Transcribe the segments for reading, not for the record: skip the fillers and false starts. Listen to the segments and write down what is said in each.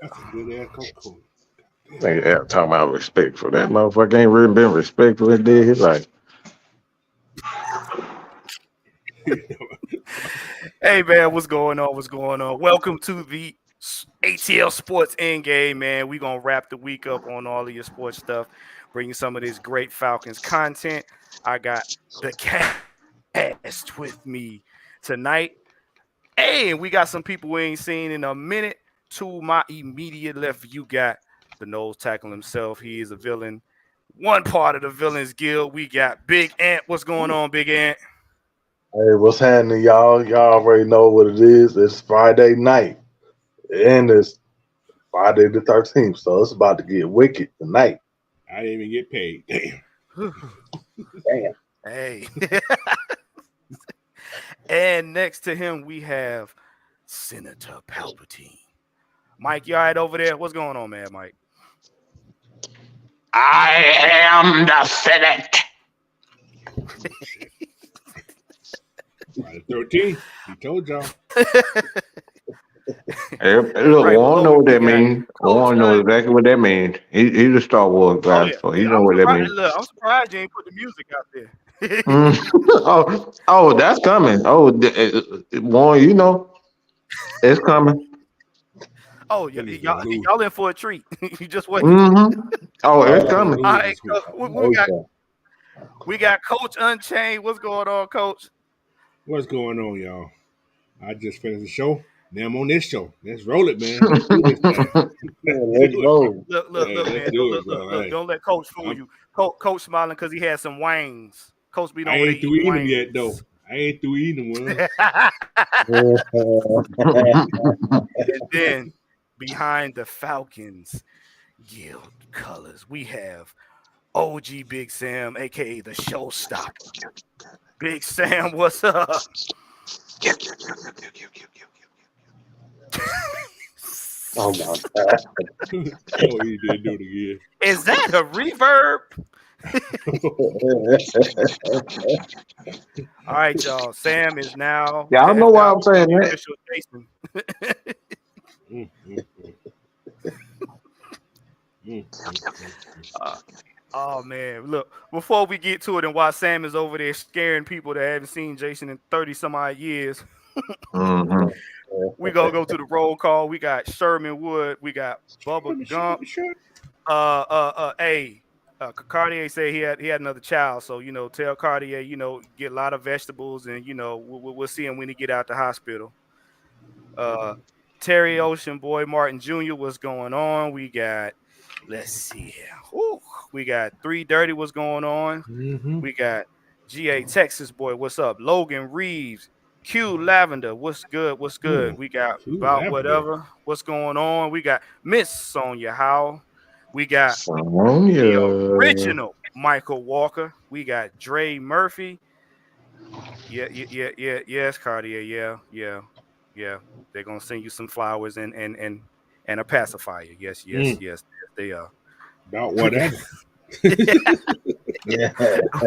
That's a good ass Coca-Cola. They talking about respectful. That motherfucker ain't really been respectful in his life. Hey man, what's going on? What's going on? Welcome to the ATL Sports Endgame, man. We're gonna wrap the week up on all of your sports stuff, bring you some of this great Falcons content. I got the cast with me tonight. Hey, and we got some people we ain't seen in a minute. To my immediate left, you got the nose tackle himself. He is a villain. One part of the villains guild. We got Big Ant. What's going on, Big Ant? Hey, what's happening, y'all? Y'all already know what it is. It's Friday night, and it's Friday the 13th, so it's about to get wicked tonight. I didn't even get paid. Damn. Damn. Hey. And next to him, we have Senator Palpatine. Mike, you all right over there? What's going on, man, Mike? I am the Senate. Friday the 13th. He told y'all. Hey, look, Right Warren know below what we that got means. Coach Warren knows exactly what that means. He's a Star Wars Oh guy, yeah. so he Yeah, know what that means. I'm surprised you ain't put the music out there. Oh, that's coming. Warren, you know it's coming. Oh, Niggas gonna lose. y'all in for a treat. You just wait. Oh, Oh, it's Niggas gonna coming. All lose right, this week. we got Coach Unchained. What's going on, Coach? What's going on, y'all? I just finished the show. Now I'm on this show. Let's roll it, man. Let's do this thing. Let's let's do it. go. Look, Yeah, let's man. do it, bro. Look. Hey, Don't let Coach fool I'm, you. Coach smiling because he had some wings. Coach be I over there ain't through eating eating them yet, though. wings. I ain't through eating them, man. And then behind the Falcons Guild colors, we have OG Big Sam, aka the Showstopper. Big Sam, what's up? Oh my God. Oh, he did do it Is that a reverb? All right, y'all. Sam is now Y'all know has why now I'm saying become the that. official Jason. again. Uh, oh man, look! Before we get to it, and while Sam is over there scaring people that haven't seen Jason in 30 some odd years, Mhm. we gonna go to the roll call. We got Sherman Wood, we got Bubba Gump. Hey, Cartier said he had another child, so tell Cartier, get a lot of vegetables, and we'll see him when he get out the hospital. Uh, Terry Ocean Boy Martin Jr. What's going on? We got, let's see here. Whew, we got Three Dirty. What's going on? Mm-hmm. We got GA Texas Boy. What's up? Logan Reeves. Q Lavender. What's good? What's good? We got Too About lavender. Whatever. What's going on? We got Miss Sonia Howell. We got the Sonya. original Michael Walker. We got Dre Murphy. Yeah. Yes, Cartier. Yeah. They're gonna send you some flowers and a pacifier. Yes, they are. About We got, whatever. Yeah.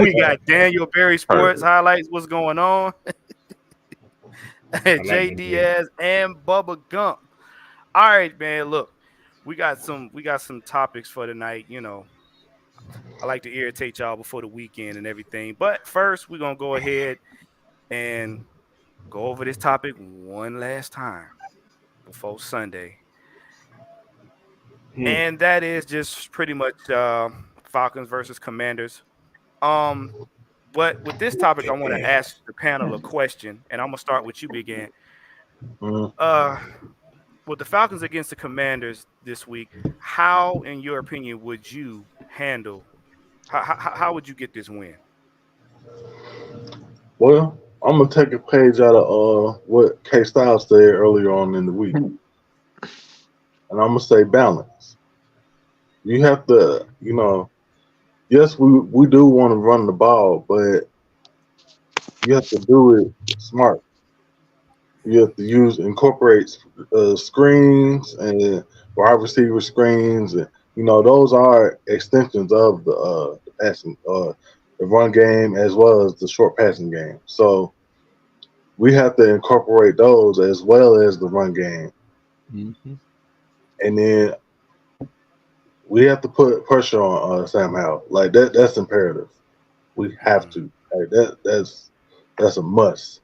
we got Daniel Berry Sports Perfect. highlights. What's going on? I like Jay them J's. Diaz and Bubba Gump. All right, man. Look, we got some topics for tonight. I like to irritate y'all before the weekend and everything. But first, we're gonna go ahead and go over this topic one last time before Sunday. Hmm. And that is just pretty much Falcons versus Commanders. Um, but with this topic, I want to ask the panel a question, and I'm gonna start with you, Big Ant. Mm. Uh, with the Falcons against the Commanders this week, how, in your opinion, would you handle? How would you get this win? Well, I'm gonna take a page out of what K Styles said earlier on in the week, and I'm gonna say balance. You have to, yes, we do want to run the ball, but you have to do it smart. You have to incorporate screens and wide receiver screens, and those are extensions of the passing, the run game as well as the short passing game. So we have to incorporate those as well as the run game. Mm-hmm. and then we have to put pressure on Sam Howell. Like that's imperative. We have to. Like that's a must.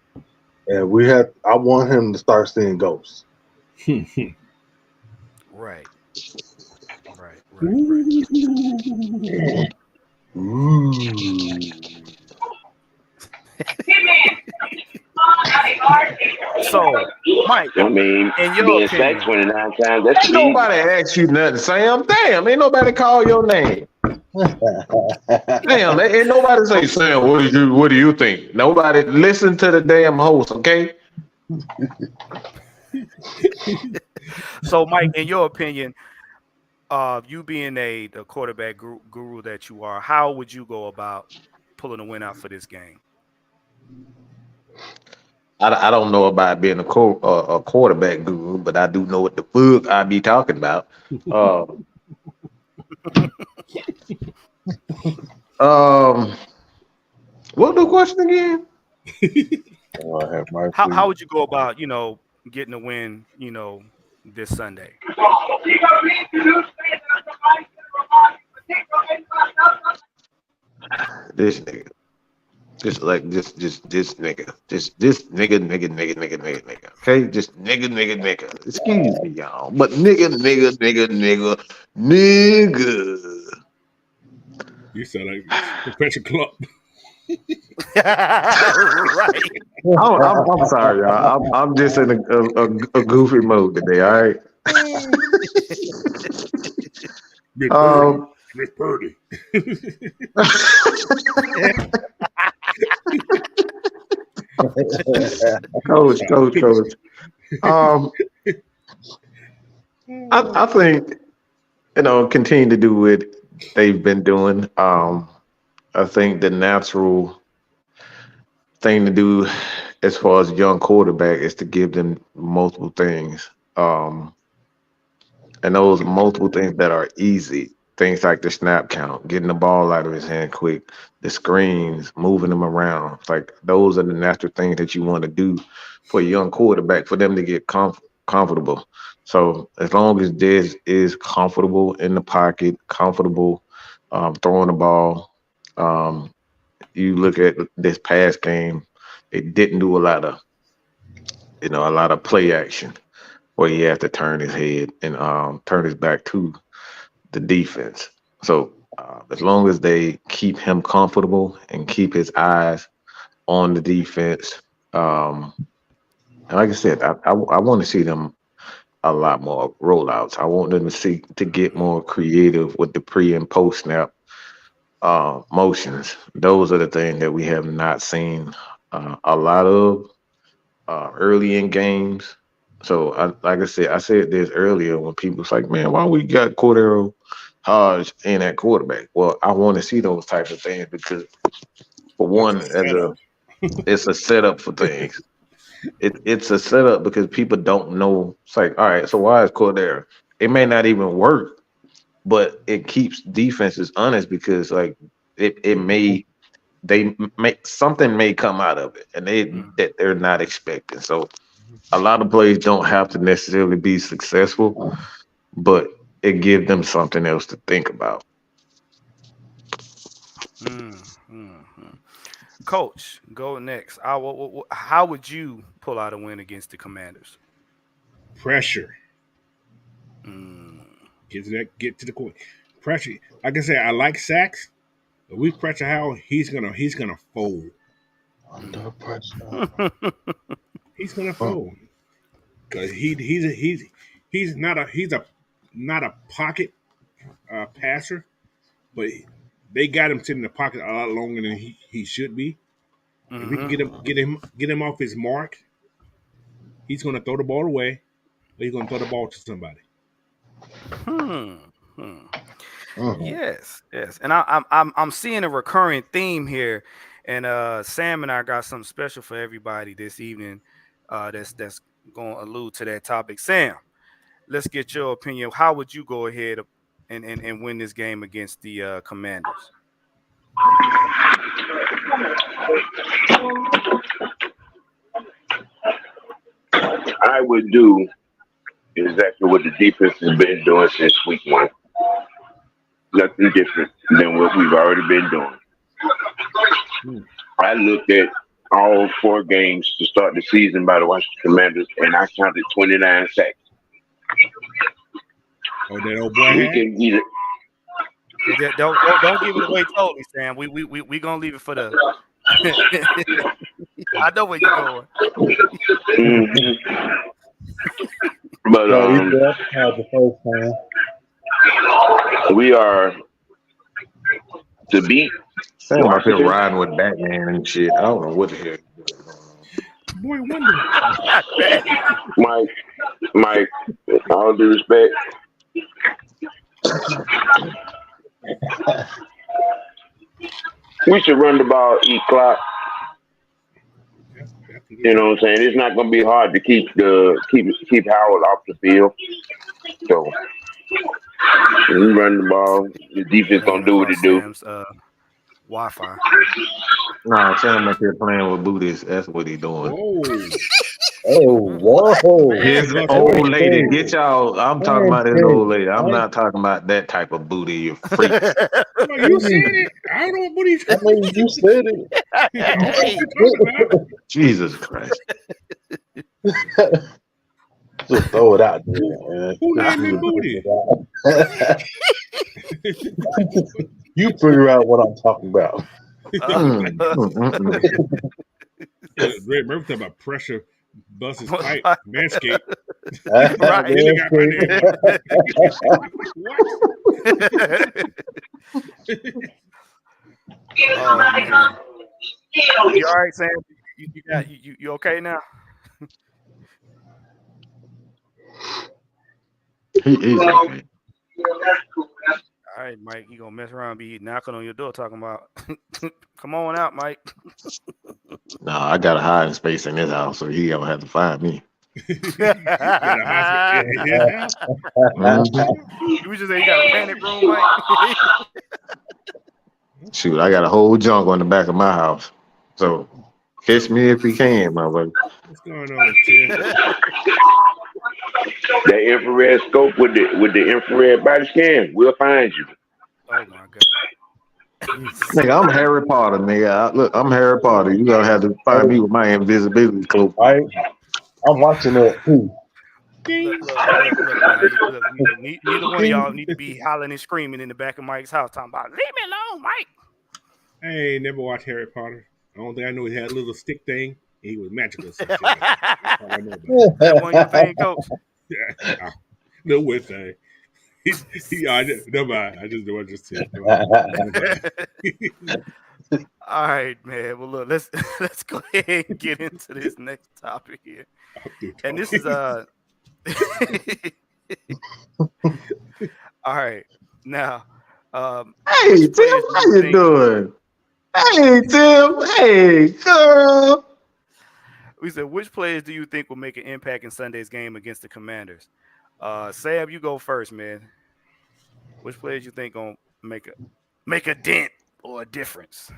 And I want him to start seeing ghosts. Right. So, Mike, I mean, in your being opinion, sacked 29 times, that's Ain't nobody asked you nothing, Sam. Damn, ain't nobody call your name. Damn, ain't nobody say, Sam, what do you think? Nobody listen to the damn host, okay? so Mike, in your opinion, you being the quarterback guru that you are, how would you go about pulling a win out for this game? I don't know about being a quarterback guru, but I do know what the fuck I be talking about. What the question again? How would you go about, getting a win, this Sunday? This nigga. Just like this nigga. This nigga. Okay? Just nigga. Excuse me, y'all. But nigga. You sound like Professor Club. Right. I'm sorry, y'all. I'm just in a goofy mode today, all right? Miss Purdy. Coach. I think, continue to do what they've been doing. I think the natural thing to do as far as a young quarterback is to give them multiple things. And those multiple things that are easy, things like the snap count, getting the ball out of his hand quick, the screens, moving them around. Like those are the natural things that you want to do for a young quarterback for them to get comfortable. So as long as Dez is comfortable in the pocket, comfortable throwing the ball, you look at this past game, it didn't do a lot of play action where he had to turn his head and turn his back to the defense. So as long as they keep him comfortable and keep his eyes on the defense, and like I said, I want to see them a lot more rollouts. I want them to get more creative with the pre and post snap motions. Those are the things that we have not seen a lot of early in games. So, like I said this earlier when people was like, man, why we got Cordero Hodge in at quarterback? Well, I want to see those types of things because, for one, it's a setup for things. It's a setup because people don't know. It's like, all right, so why is Cordero? It may not even work, but it keeps defenses honest because, like, it may something may come out of it, and that they're not expecting. So a lot of plays don't have to necessarily be successful, but it gives them something else to think about. Coach, go next. How would you pull out a win against the Commanders? Pressure. Get to the court. Pressure. Like I said, I like sacks. If we pressure Howell, he's gonna fold. Under pressure. He's gonna fold. Cause he's not a pocket passer, but they got him sitting in the pocket a lot longer than he should be. If we can get him off his mark, he's gonna throw the ball away, or he's gonna throw the ball to somebody. Yes, and I'm seeing a recurring theme here, and Sam and I got something special for everybody this evening. That's going to allude to that topic. Sam, let's get your opinion. How would you go ahead and win this game against the Commanders? I would do exactly what the defense has been doing since week 1. Nothing different than what we've already been doing. I looked at all 4 games to start the season by the Washington Commanders, and I counted 29 sacks. Oh, that old boy We had? can either Don't give it away totally, Sam. We gonna leave it for the. I know where you're going. But So you had the first time. we are to beat Sam up here Washington. riding with Batman and shit. I don't know what the hell. Boy, wonder. Mike, all due respect, we should run the ball, eat clock. You know what I'm saying? It's not going to be hard to keep Howard off the field. So we run the ball. The defense going to do what it do. Sam's, Wi-Fi. Nah, Sam up here playing with booties. That's what he doing. Whoa. His old lady, get y'all. I'm talking about his old lady. I'm not talking about that type of booty, you freak. No, you said it. I don't know what he's I mean, you said it. Jesus Christ. Just throw it out there, man. Who named him booty? You figure out what I'm talking about. Red Murphy talking about pressure, bust his pipe, manscape. Right. Then they got my name. You all right, Sam? You okay now? He's okay. All right, Mike, you gonna mess around and be knocking on your door talking about come on out, Mike. No, I got a hiding space in this house, so he gonna have to find me. You just say you got a panic room, Mike. Shoot, I got a whole junk on the back of my house. So catch me if you can, my brother. What's going on, Tim? That infrared scope with the infrared body scan, we'll find you. Oh my god. Nigga, I'm Harry Potter, nigga. Look, I'm Harry Potter. You gonna have to find me with my invisibility cloak. Right? I'm watching that too. Look, neither one of y'all need to be hollering and screaming in the back of Mike's house talking about, leave me alone, Mike. I ain't never watched Harry Potter. The only thing I know he had a little stick thing and he was magical. That's all I know about it. That one your thing, Coach. Yeah, no weird thing. I just said. All right, man. Well, look, let's go ahead and get into this next topic here. And this is all right. Now, Hey Tim, how you doing? Hey Tim, hey girl. we said, which players do you think will make an impact in Sunday's game against the Commanders? Sam, you go first, man. Which players you think gonna make a dent or a difference?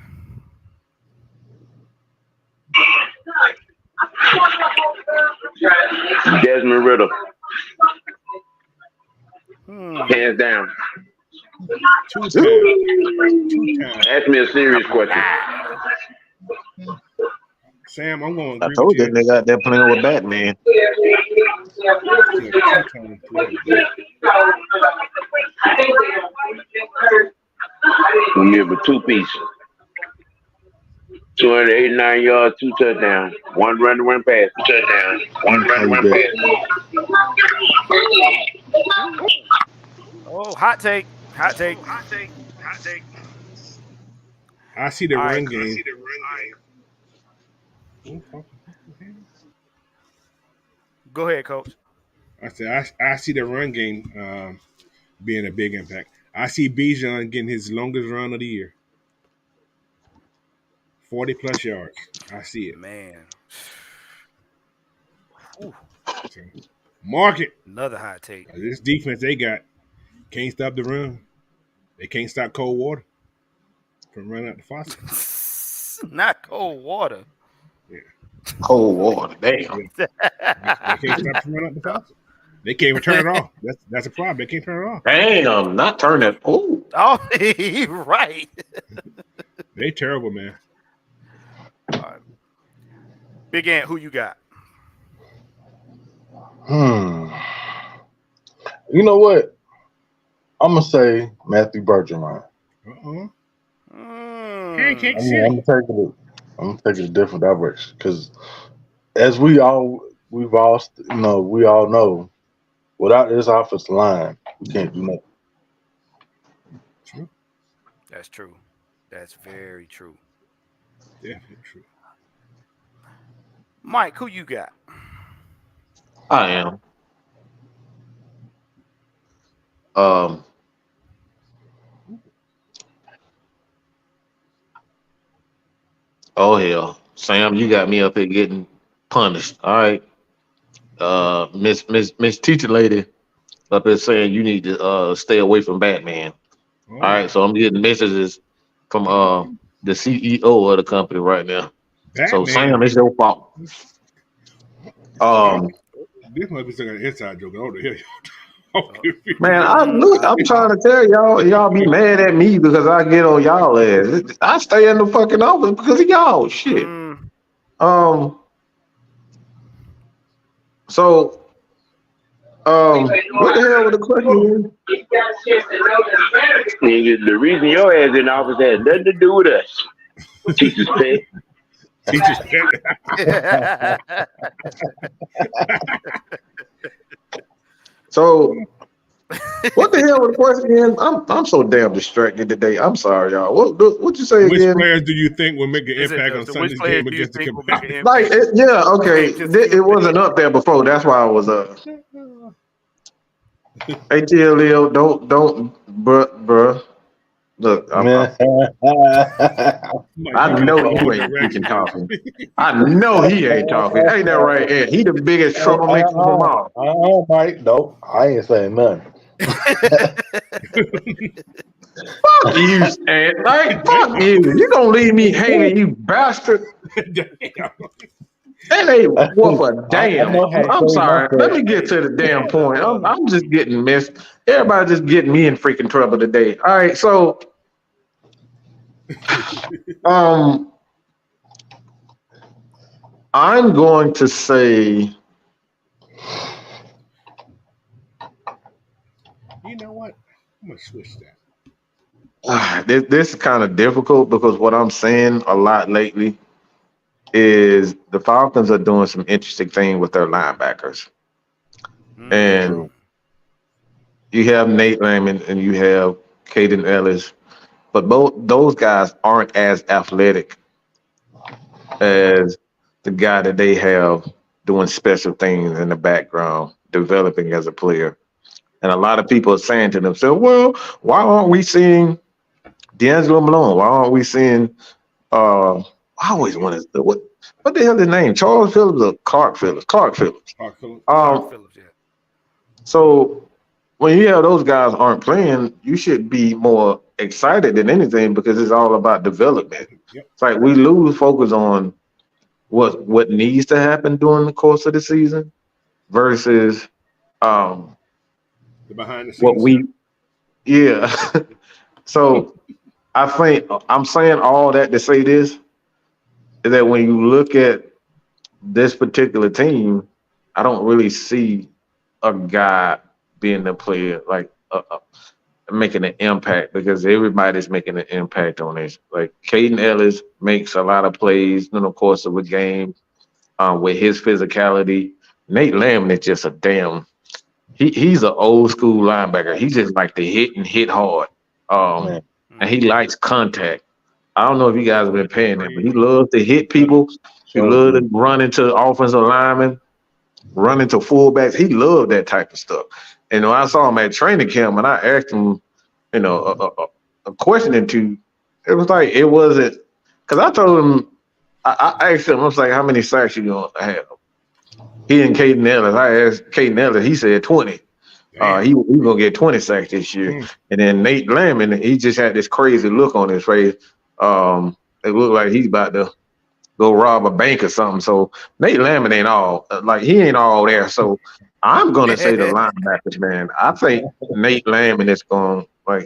Desmond Ritter, hands down. Two times. Ask me a serious question. Sam, I'm going. I told that nigga out there playing with Batman. We give a 2-piece. 289 yards, 2 touchdowns. 1 run pass, 2 touchdowns. 1 run pass. Oh, hot take. I see the All run right. game. Go ahead, Coach. I said I see the run game being a big impact. I see Bijan getting his longest run of the year. 40+ yards. I see it. Man. So, mark it. Another hot take. This defense they got can't stop the run. They can't stop cold water from running out the faucet. Not cold water. Cold water, damn. They can't stop from running out the faucet. They can't even turn it off. That's a problem. They can't turn it off. Damn, not turn it. Oh, Right. They terrible, man. All right. Big Ant, who you got? You know what? I'm gonna say Matthew Bergeron. Uh-oh. Mm. Pancake I'm City. gonna take it a different direction because, as we've all know, without this offensive line, we can't do nothing. True. That's true. That's very true. Definitely true. Mike, who you got? I am. Oh hell, Sam, you got me up here getting punished. All right, Miss Teacher Lady up here saying you need to stay away from Batman. Oh, All right, so I'm getting messages from the CEO of the company right now. So Batman. Sam, it's your fault. This might be some kind of inside joke. Oh, the hell y'all talking? Man, I'm trying to tell y'all be mad at me because I get on y'all ass. I stay in the fucking office because of y'all shit. So what the hell was the question? The reason your ass in office has nothing to do with us. Teacher's pet. Teacher's pet. So what the hell was the question again? I'm so damn distracted today. I'm sorry, y'all. What you say Which again? players do you think will make an Is it impact the- on the Sunday's which players game do you against the think will make an Commanders? impact? Like okay. It wasn't up there before. That's why I was ATL don't bruh. Look, I know you ain't freaking talking. I know he ain't talking. Ain't that right, Ed? He the biggest troublemaker of them all. Mike, no, I ain't saying nothing. Fuck you, Ed. Like, fuck you. You gonna leave me hanging, you bastard. Damn. That ain't worth a damn. know how to I'm say sorry. my Let me get to the damn point. I'm just getting missed. Everybody just getting me in freaking trouble today. All right, so I'm going to say You know what? I'm gonna switch that. this is kind of difficult because what I'm saying a lot lately is the Falcons are doing some interesting things with their linebackers. And you have Nate Lamon and you have Caden Ellis, but both those guys aren't as athletic as the guy that they have doing special things in the background, developing as a player. And a lot of people are saying to themselves, well, why aren't we seeing D'Angelo Malone? Why aren't we seeing I always want to what the hell is his name? Charles Phillips or Clark Phillips? Clark Phillips. Clark Phillips, yeah. So when you have those guys aren't playing, you should be more excited than anything because it's all about development. Yep. It's like we lose focus on what needs to happen during the course of the season versus The behind the scenes. what we So I think I'm saying all that to say this is that when you look at this particular team, I don't really see a guy being the player like making an impact because everybody's making an impact on this. Like Caden Ellis makes a lot of plays in the course of a game with his physicality. Nate Lamb is just a damn. He's an old school linebacker. He just like to hit and hit hard. And he likes contact. I don't know if you guys have been paying him, but he loves to hit people. He loves to run into offensive linemen, run into fullbacks. He loved that type of stuff. And when I saw him at training camp and I asked him, a question or two, it was like, it wasn't, because I told him, I asked him, I was like, how many sacks you going to have? He and Caden Ellis, I asked Caden Ellis, he said 20. He going to get 20 sacks this year. And then Nate Lamon, he just had this crazy look on his face. It looked like he's about to go rob a bank or something. So Nate Lamont ain't all like he ain't all there. So I'm gonna say the linebackers, man. I think Nate Lamont is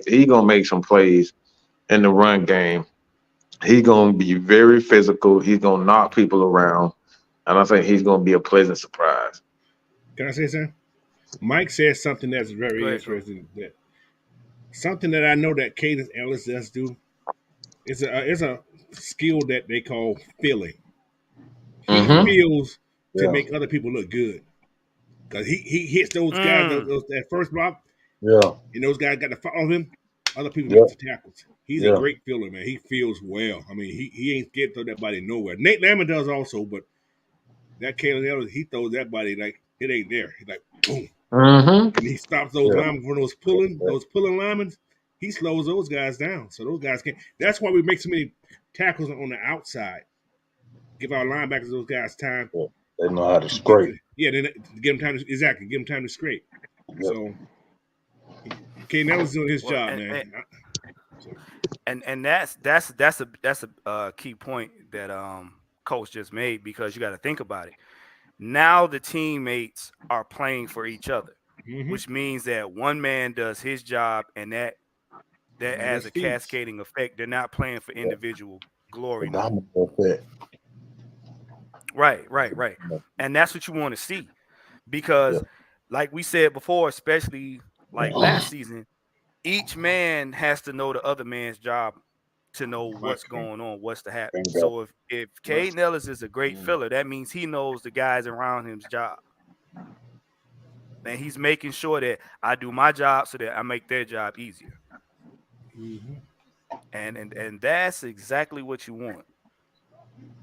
he gonna make some plays in the run game. He's gonna be very physical. He's gonna knock people around, and I think he's gonna be a pleasant surprise. Can I say something? Mike says something that's very interesting. That something that I know that Cadence Ellis does do is a skill that they call feeling. He feels to make other people look good because he hits those guys that first block. Yeah, And those guys got to follow him. Other people make the tackles. He's a great feeler, man. He feels well. I mean, he ain't scared to throw that body nowhere. Nate Lamont does also, but that Caleb Ellis, he throws that body like it ain't there. He's like boom. And he stops those linemen from those pulling linemen. He slows those guys down. So those guys can't. That's why we make so many tackles on the outside. Give our linebackers those guys time. Yeah. They know how to scrape. Yeah, then give them time to give them time to scrape. Yep. So Caden Ellis doing his job, man. And that's a key point that coach just made, because you got to think about it. Now the teammates are playing for each other, which means that one man does his job, and that has a cascading effect. They're not playing for individual glory. Right. And that's what you want to see, because like we said before, especially like last season, each man has to know the other man's job to know what's going on, what's to happen. So if Caden Ellis is a great filler, that means he knows the guys around him's job. And he's making sure that I do my job so that I make their job easier. And that's exactly what you want.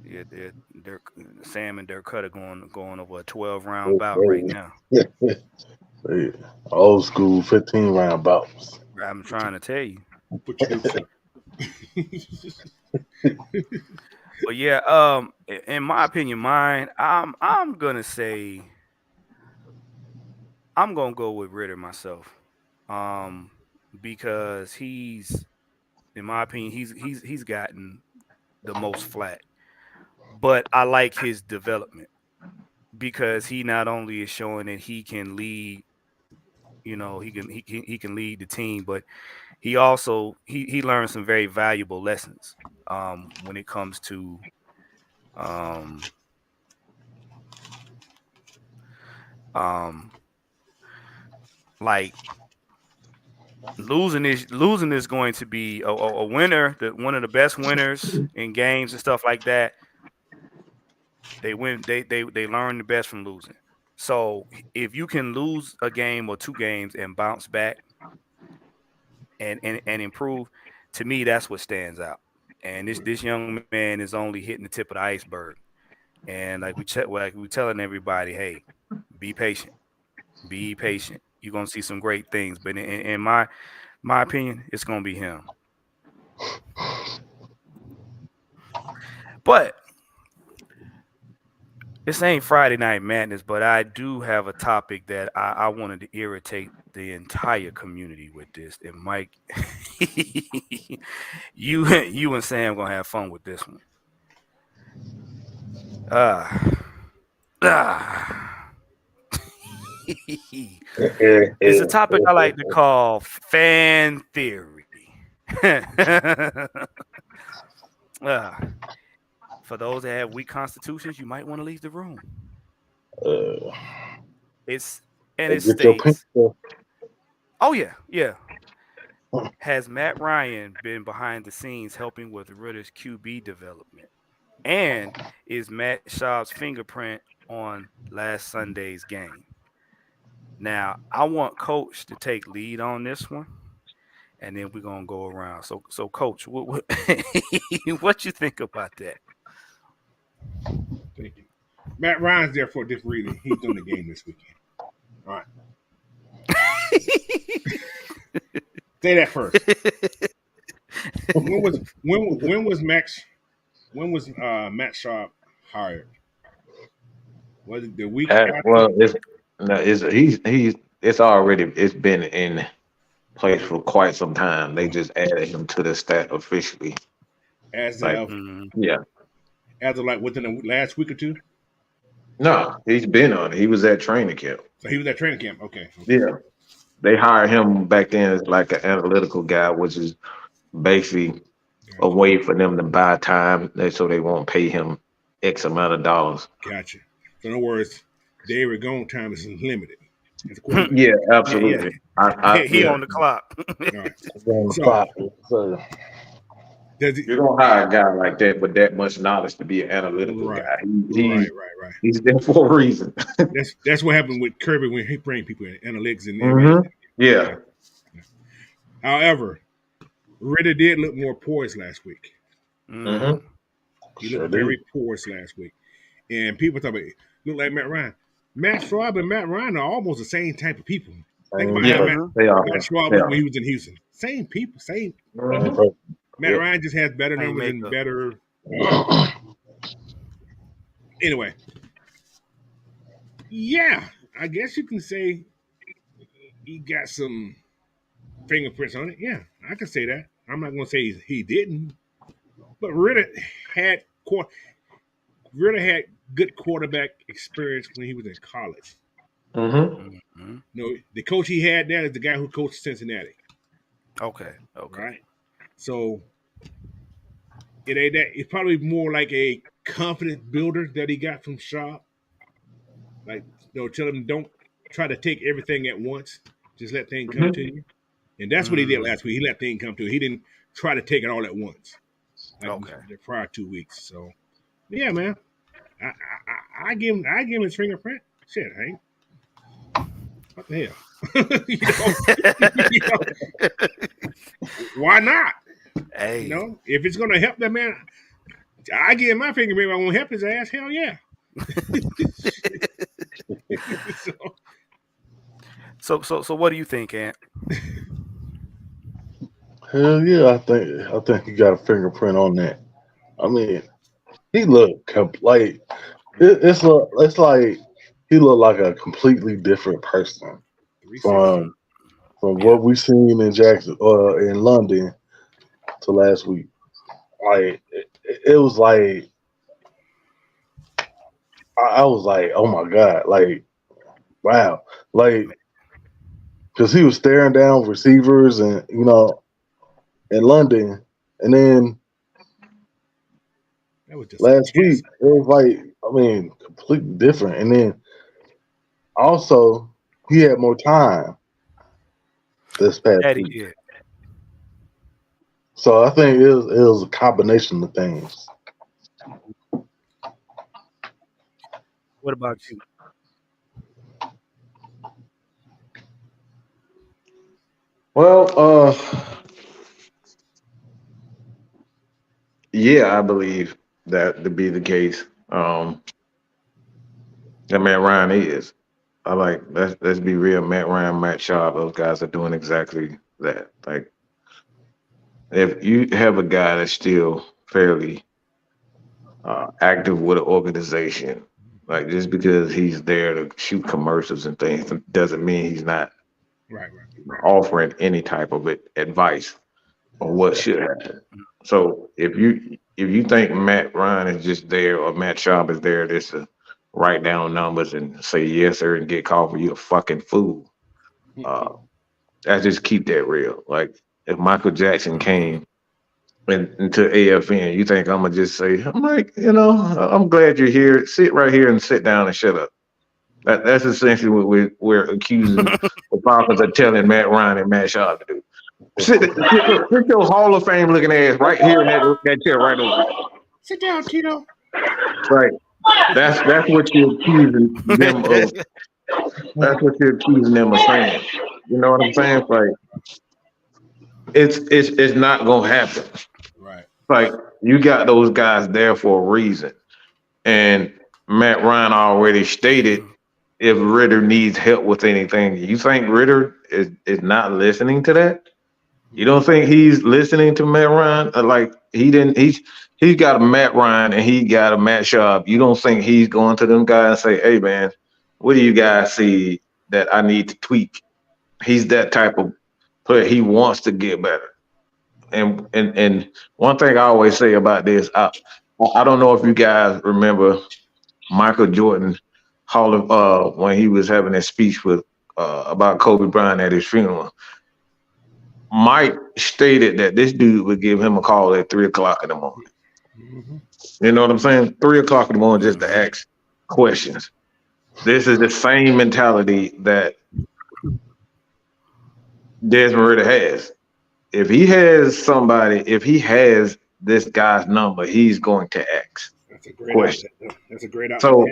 Yeah, Sam and Dirk Cutter going over a 12-round bout right now. Old school 15-round bouts. I'm trying to tell you. But yeah, in my opinion, I'm gonna say I'm gonna go with Ritter myself, because he's, in my opinion, he's gotten the most flat, but I like his development because he not only is showing that he can lead, he can lead the team, but he also he learned some very valuable lessons when it comes to like losing is going to be a winner, one of the best winners in games and stuff like that. They learn the best from losing. So if you can lose a game or two games and bounce back and improve, to me that's what stands out. And this young man is only hitting the tip of the iceberg. And like we telling everybody, hey, be patient. Be patient. You're gonna see some great things. But in my opinion, it's gonna be him. But this ain't Friday Night Madness, but I do have a topic that I wanted to irritate the entire community with this. And Mike, you and Sam gonna have fun with this one. It's a topic I like to call fan theory. For those that have weak constitutions, you might want to leave the room. It states, oh yeah. Has Matt Ryan been behind the scenes helping with Ritter's QB development? And is Matt Schaub's fingerprint on last Sunday's game? Now, I want Coach to take lead on this one, and then we're gonna go around. So Coach, what you think about that? Thank you. Matt Ryan's there for a different reason. He's doing the game this weekend. All right. Say that first. When was Matt Schaub hired? Was it the week after? Well, it's been in place for quite some time. They just added him to the stat officially. As like, of yeah. as of like within the last week or two? No, he's been on it. He was at training camp. So he was at training camp. Okay. Yeah. They hired him back then as like an analytical guy, which is basically a Gotcha. way for them to buy time so they won't pay him X amount of dollars. Gotcha. So in other words, David Gone time is limited as a quarterback. Yeah, Yeah, absolutely. he Yeah. on the clock. All right. On the So clock. So does it, You're gonna hire a guy like that with that much knowledge to be an analytical right, guy. right. He's there for a reason. That's what happened with Kirby when he bring people in analytics and Mhm. Yeah. yeah. However, Ritter did look more poised last week. Mhm. He Sure looked did. very porous last week. And people talk about look like Matt Ryan. Matt Schwab and Matt Ryan are almost the same type of people. Think about Yeah, how they are. Matt Schwab They looked are. when he was in Houston. Same people, same. Mhm. Matt Yep. Ryan just has better Same numbers and makeup. better. Anyway, yeah, I guess you can say he got some fingerprints on it. Yeah, I can say that. I'm not going to say he didn't, but had quar- Ritter had good quarterback experience when he was in college. Mhm. Mhm. No, the coach he had there is the guy who coached Cincinnati, Okay. right? So it ain't that. It's probably more like a confidence builder that he got from Shaw. Like, tell him don't try to take everything at once. Just let things come to Mhm. you. And that's what he did Mm, last week. He let things come to him. He didn't try to take it all at once, like okay. the prior 2 weeks. So, yeah, man, I give him his fingerprint. Shit, Hank. What the hell? You know, why not? Hey. If it's gonna help that man, I give him my fingerprint. If I won't help his ass, hell yeah. so, So what do you think, Ant? hell yeah, I think he got a fingerprint on that. I mean, he looked like it's like he looked like a completely different person 360. from Yeah. what we seen in Jackson in London to last week. Like it was like I was like, oh my god, like wow, like because he was staring down receivers and in London, and then That was just a last week test. it was like I mean completely different, and then also he had more time this past That he week, did. so I think it was a combination of things. What about you? Well, yeah, I believe that to be the case. That Matt Ryan is. I like let's be real. Matt Ryan, Matt Schaub, those guys are doing exactly that. Like if you have a guy that's still fairly active with an organization, like just because he's there to shoot commercials and things doesn't mean he's not Right. offering any type of advice on what should happen. So if you think Matt Ryan is just there or Matt Schaub is there just to write down numbers and say yes sir and get called for you a fucking fool, uh, I just keep that real. Like if Michael Jackson came into AFN, you think I'm gonna just say, I'm like, I'm glad you're here. Sit right here and sit down and shut up. That's essentially what we're accusing the Falcons of telling Matt Ryan and Matt Schaub to do. Sit your Hall of Fame looking ass right here in that chair right over there. Sit down, Tito. Right. That's what you're accusing them of. That's what you're accusing them of saying. You know what I'm saying? Like it's not gonna happen. Right. Like you got those guys there for a reason. And Matt Ryan already stated if Ritter needs help with anything. You think Ritter is not listening to that? You don't think he's listening to Matt Ryan? Like he's got a Matt Ryan and he got a Matt Schaub. You don't think he's going to them guys and say, "Hey man, what do you guys see that I need to tweak?" He's that type of player. He wants to get better. And one thing I always say about this, I don't know if you guys remember Michael Jordan Hall of when he was having that speech with about Kobe Bryant at his funeral. Mike stated that this dude would give him a call at 3 o'clock in the morning. Mm-hmm. You know what I'm saying? 3 o'clock in the morning just to Mhm. ask questions. This is the same mentality that Desmond Ritter has. If he has this guy's number, he's going to ask That's a great out. questions. That's a great outlet. So,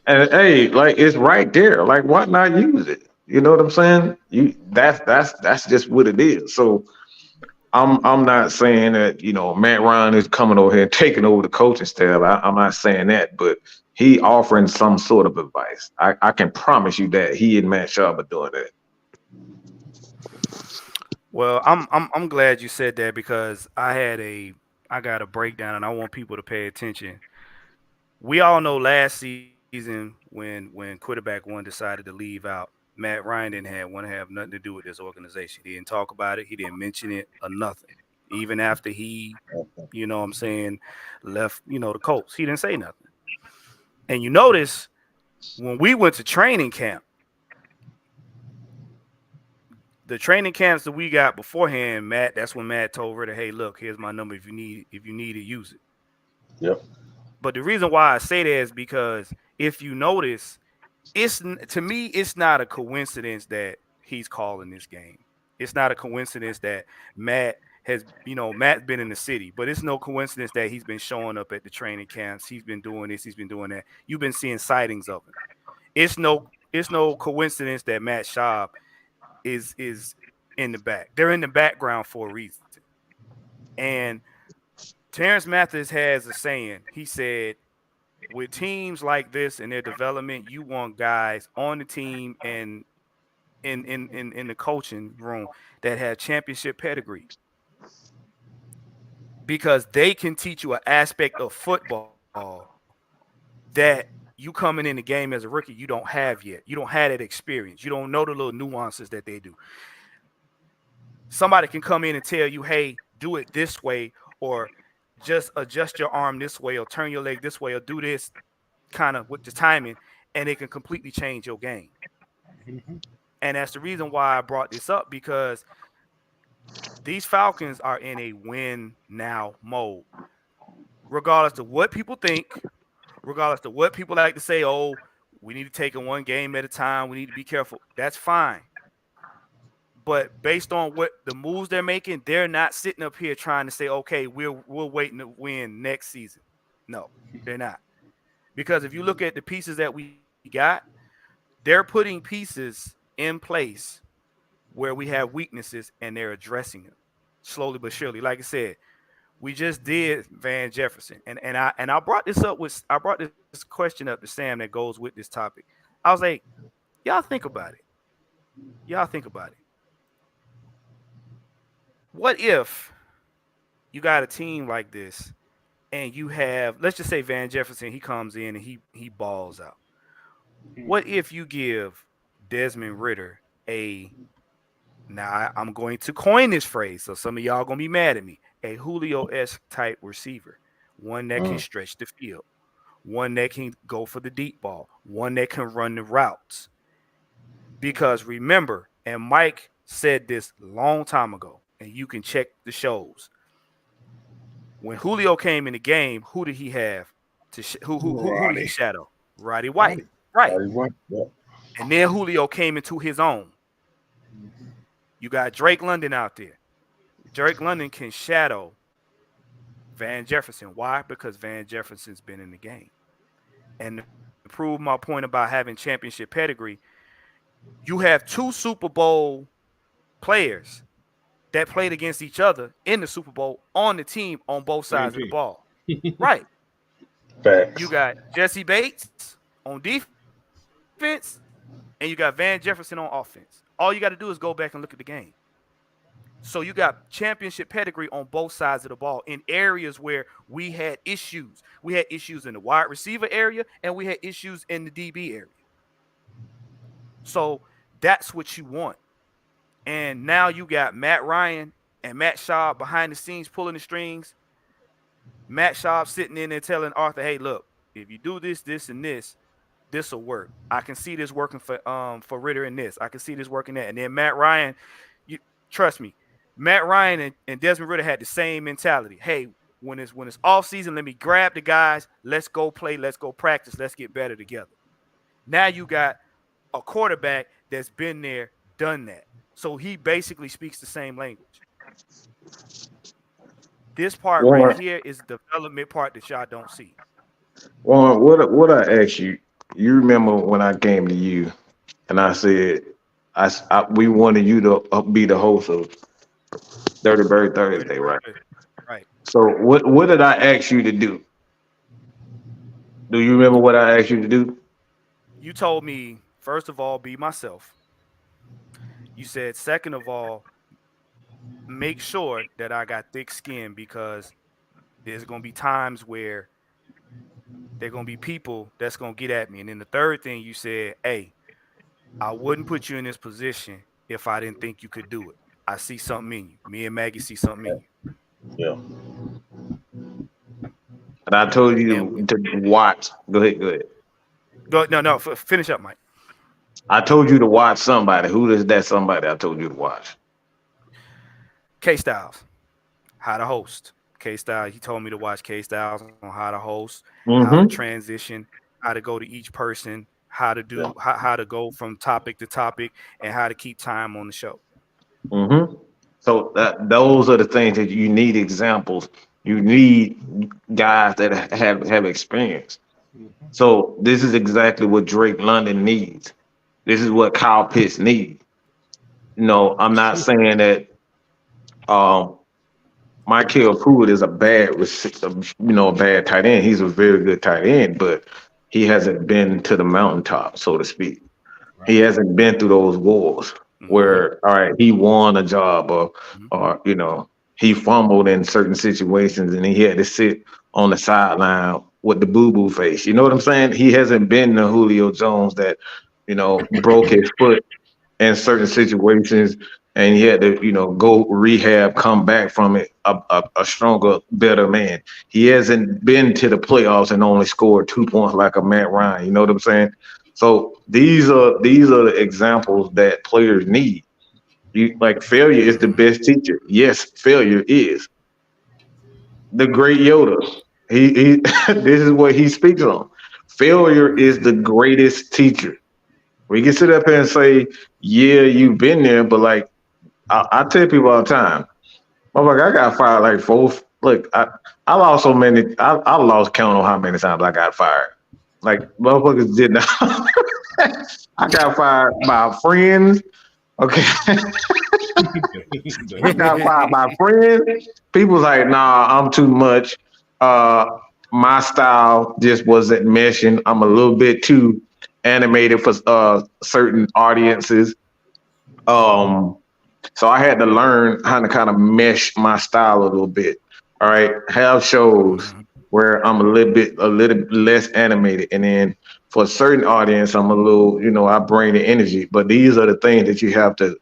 and hey, like it's right there. Like, why not use it? You know what I'm saying? That's just what it is. So I'm not saying that Matt Ryan is coming over here and taking over the coaching staff. I'm not saying that, but he offering some sort of advice. I can promise you that he and Matt Schaub are doing that. Well, I'm glad you said that because I got a breakdown and I want people to pay attention. We all know last season when quarterback one decided to leave out, Matt Ryan didn't have nothing to do with this organization. He didn't talk about it. He didn't mention it or nothing. Even after he, what I'm saying, left, the Colts, he didn't say nothing. And you notice when we went to training camp, the training camps that we got beforehand, that's when Matt told Ritter, "Hey, look, here's my number. If you need it, use it." Yep. But the reason why I say that is because if you notice, to me, it's not a coincidence that he's calling this game. It's not a coincidence that Matt's been in the city, but it's no coincidence that he's been showing up at the training camps. He's been doing this. He's been doing that. You've been seeing sightings of him. It's no coincidence that Matt Schaub is in the back. They're in the background for a reason. And Terrence Mathis has a saying. He said, with teams like this and their development, you want guys on the team and in the coaching room that have championship pedigree because they can teach you an aspect of football that you coming in the game as a rookie you don't have yet. You don't have that experience. You don't know the little nuances that they do. Somebody can come in and tell you, hey, do it this way, or just adjust your arm this way, or turn your leg this way, or do this kind of with the timing, and it can completely change your game. Mm-hmm. And that's the reason why I brought this up because these Falcons are in a win now mode. Regardless of what people think, regardless of what people like to say, oh, we need to take it one game at a time. We need to be careful. That's fine. But based on what the moves they're making, they're not sitting up here trying to say, okay, we're waiting to win next season. No, they're not. Because if you look at the pieces that we got, they're putting pieces in place where we have weaknesses and they're addressing them slowly but surely. Like I said, we just did Van Jefferson. And I brought this question up to Sam that goes with this topic. I was like, y'all think about it. Y'all think about it. What if you got a team like this and you have, let's just say Van Jefferson, he comes in and he balls out. What if you give Desmond Ritter now I'm going to coin this phrase, so some of y'all gonna be mad at me, a Julio-esque type receiver, one that can stretch the field, one that can go for the deep ball, one that can run the routes. Because remember, and Mike said this long time ago, and you can check the shows. When Julio came in the game, who did he have who did he Roddy. shadow? Roddy White, right? And then Julio came into his own. You got Drake London out there. Drake London can shadow Van Jefferson. Why? Because Van Jefferson's been in the game. And to prove my point about having championship pedigree, you have two Super Bowl players that played against each other in the Super Bowl on the team on both Same sides of the team. ball. Right. Facts. You got Jesse Bates on defense, and you got Van Jefferson on offense. All you got to do is go back and look at the game. So you got championship pedigree on both sides of the ball in areas where we had issues. We had issues in the wide receiver area, and we had issues in the DB area. So that's what you want. And now you got Matt Ryan and Matt Schaub behind the scenes pulling the strings. Matt Schaub sitting in there telling Arthur, hey, look, if you do this, this, and this will work. I can see this working for Ritter in this. I can see this working that. And then Matt Ryan, you trust me, Matt Ryan and Desmond Ritter had the same mentality. Hey, when it's off season, let me grab the guys. Let's go play. Let's go practice. Let's get better together. Now you got a quarterback that's been there, done that. So he basically speaks the same language. This part right here is the development part that y'all don't see. Well, what I asked you, you remember when I came to you and I said, we wanted you to be the host of Dirty Bird Thursday, right? Right. So what did I ask you to do? Do you remember what I asked you to do? You told me, first of all, be myself. You said, second of all, make sure that I got thick skin because there's going to be times where there are going to be people that's going to get at me. And then the third thing you said, hey, I wouldn't put you in this position if I didn't think you could do it. I see something in you. Me and Maggie see something in you. Yeah. And I told you to watch. Go ahead. No. Finish up, Mike. I told you to watch somebody. Who is that somebody I told you to watch? K-Styles, how to host. K-Styles, he told me to watch K-Styles on how to host, how to transition, how to go to each person, how to do, how to go from topic to topic, and how to keep time on the show. Mm-hmm. So those are the things that you need examples. You need guys that have experience. So this is exactly what Drake London needs. This is what Kyle Pitts needs. No, I'm not saying that Michael Pruitt is a bad tight end. He's a very good tight end, but he hasn't been to the mountaintop, so to speak. Right. He hasn't been through those wars where, all right, he won a job or he fumbled in certain situations and he had to sit on the sideline with the boo-boo face. You know what I'm saying? He hasn't been the Julio Jones that, broke his foot in certain situations and he had to, go rehab, come back from it a stronger, better man. He hasn't been to the playoffs and only scored 2 points like a Matt Ryan. You know what I'm saying? So these are the examples that players need. Failure is the best teacher. Yes, failure is. The great Yoda. He this is what he speaks on. Failure is the greatest teacher. We can sit up here and say, yeah, you've been there, but I tell people all the time, I got fired like 4. Look, I lost so many. I lost count on how many times I got fired. Like motherfuckers did not. I got fired by friends. Okay. I got fired by friends. People's like, nah, I'm too much. My style just wasn't meshing. I'm a little bit too animated for certain audiences. So I had to learn how to kind of mesh my style a little bit. All right. Have shows where I'm a little less animated. And then for a certain audience, I'm a little, I bring the energy. But these are the things that you have to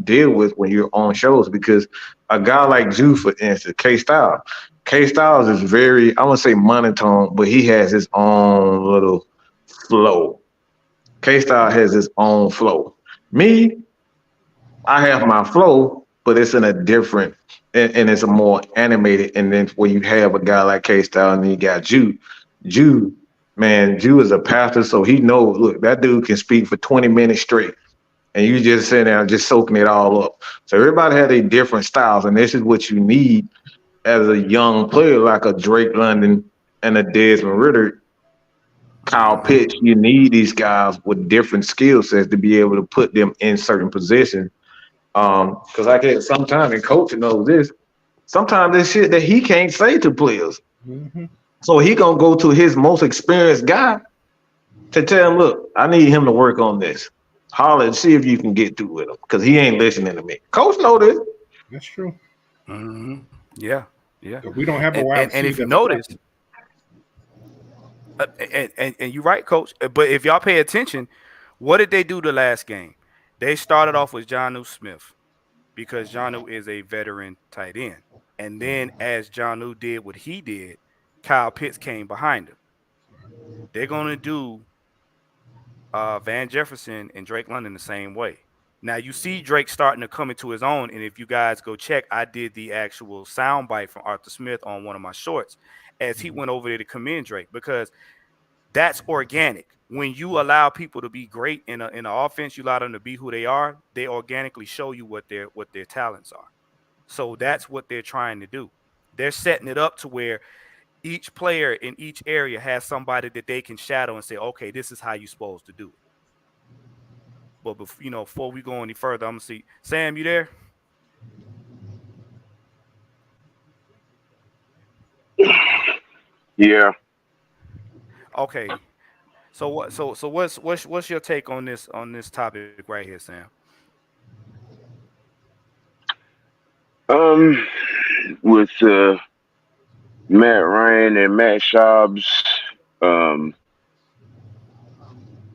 deal with when you're on shows, because a guy like Jew, for instance, K-Styles is very, I wouldn't say monotone, but he has his own little flow. K-Style has his own flow. Me, I have my flow, but it's in a different, and it's a more animated. And then when you have a guy like K-Style and then you got Jew is a pastor, so he knows, look, that dude can speak for 20 minutes straight. And you just sit there just soaking it all up. So everybody has a different styles, and this is what you need as a young player like a Drake London and a Desmond Ritter, Kyle Pitts. You need these guys with different skill sets to be able to put them in certain positions. Because sometimes, and coach knows this, sometimes there's shit that he can't say to players. So he gonna go to his most experienced guy to tell him, look, I need him to work on this. Holler and see if you can get through with him, because he ain't listening to me. Coach know this. That's true. Yeah. We don't have a wide. And if you notice, and you're right, Coach. But if y'all pay attention, what did they do the last game? They started off with Jonnu Smith because Jonnu is a veteran tight end. And then as Johnu did what he did, Kyle Pitts came behind him. They're gonna do Van Jefferson and Drake London the same way. Now you see Drake starting to come into his own, and if you guys go check, I did the actual sound bite from Arthur Smith on one of my shorts as he went over there to commend Drake because that's organic. When you allow people to be great in an offense, you allow them to be who they are. They organically show you what their talents are. So that's what they're trying to do. They're setting it up to where each player in each area has somebody that they can shadow and say, okay, this is how you're supposed to do it. But before we go any further, I'm gonna see Sam. You there? Yeah. Okay. So what? So what's your take on this topic right here, Sam? Um, with Matt Ryan and Matt Schaub's um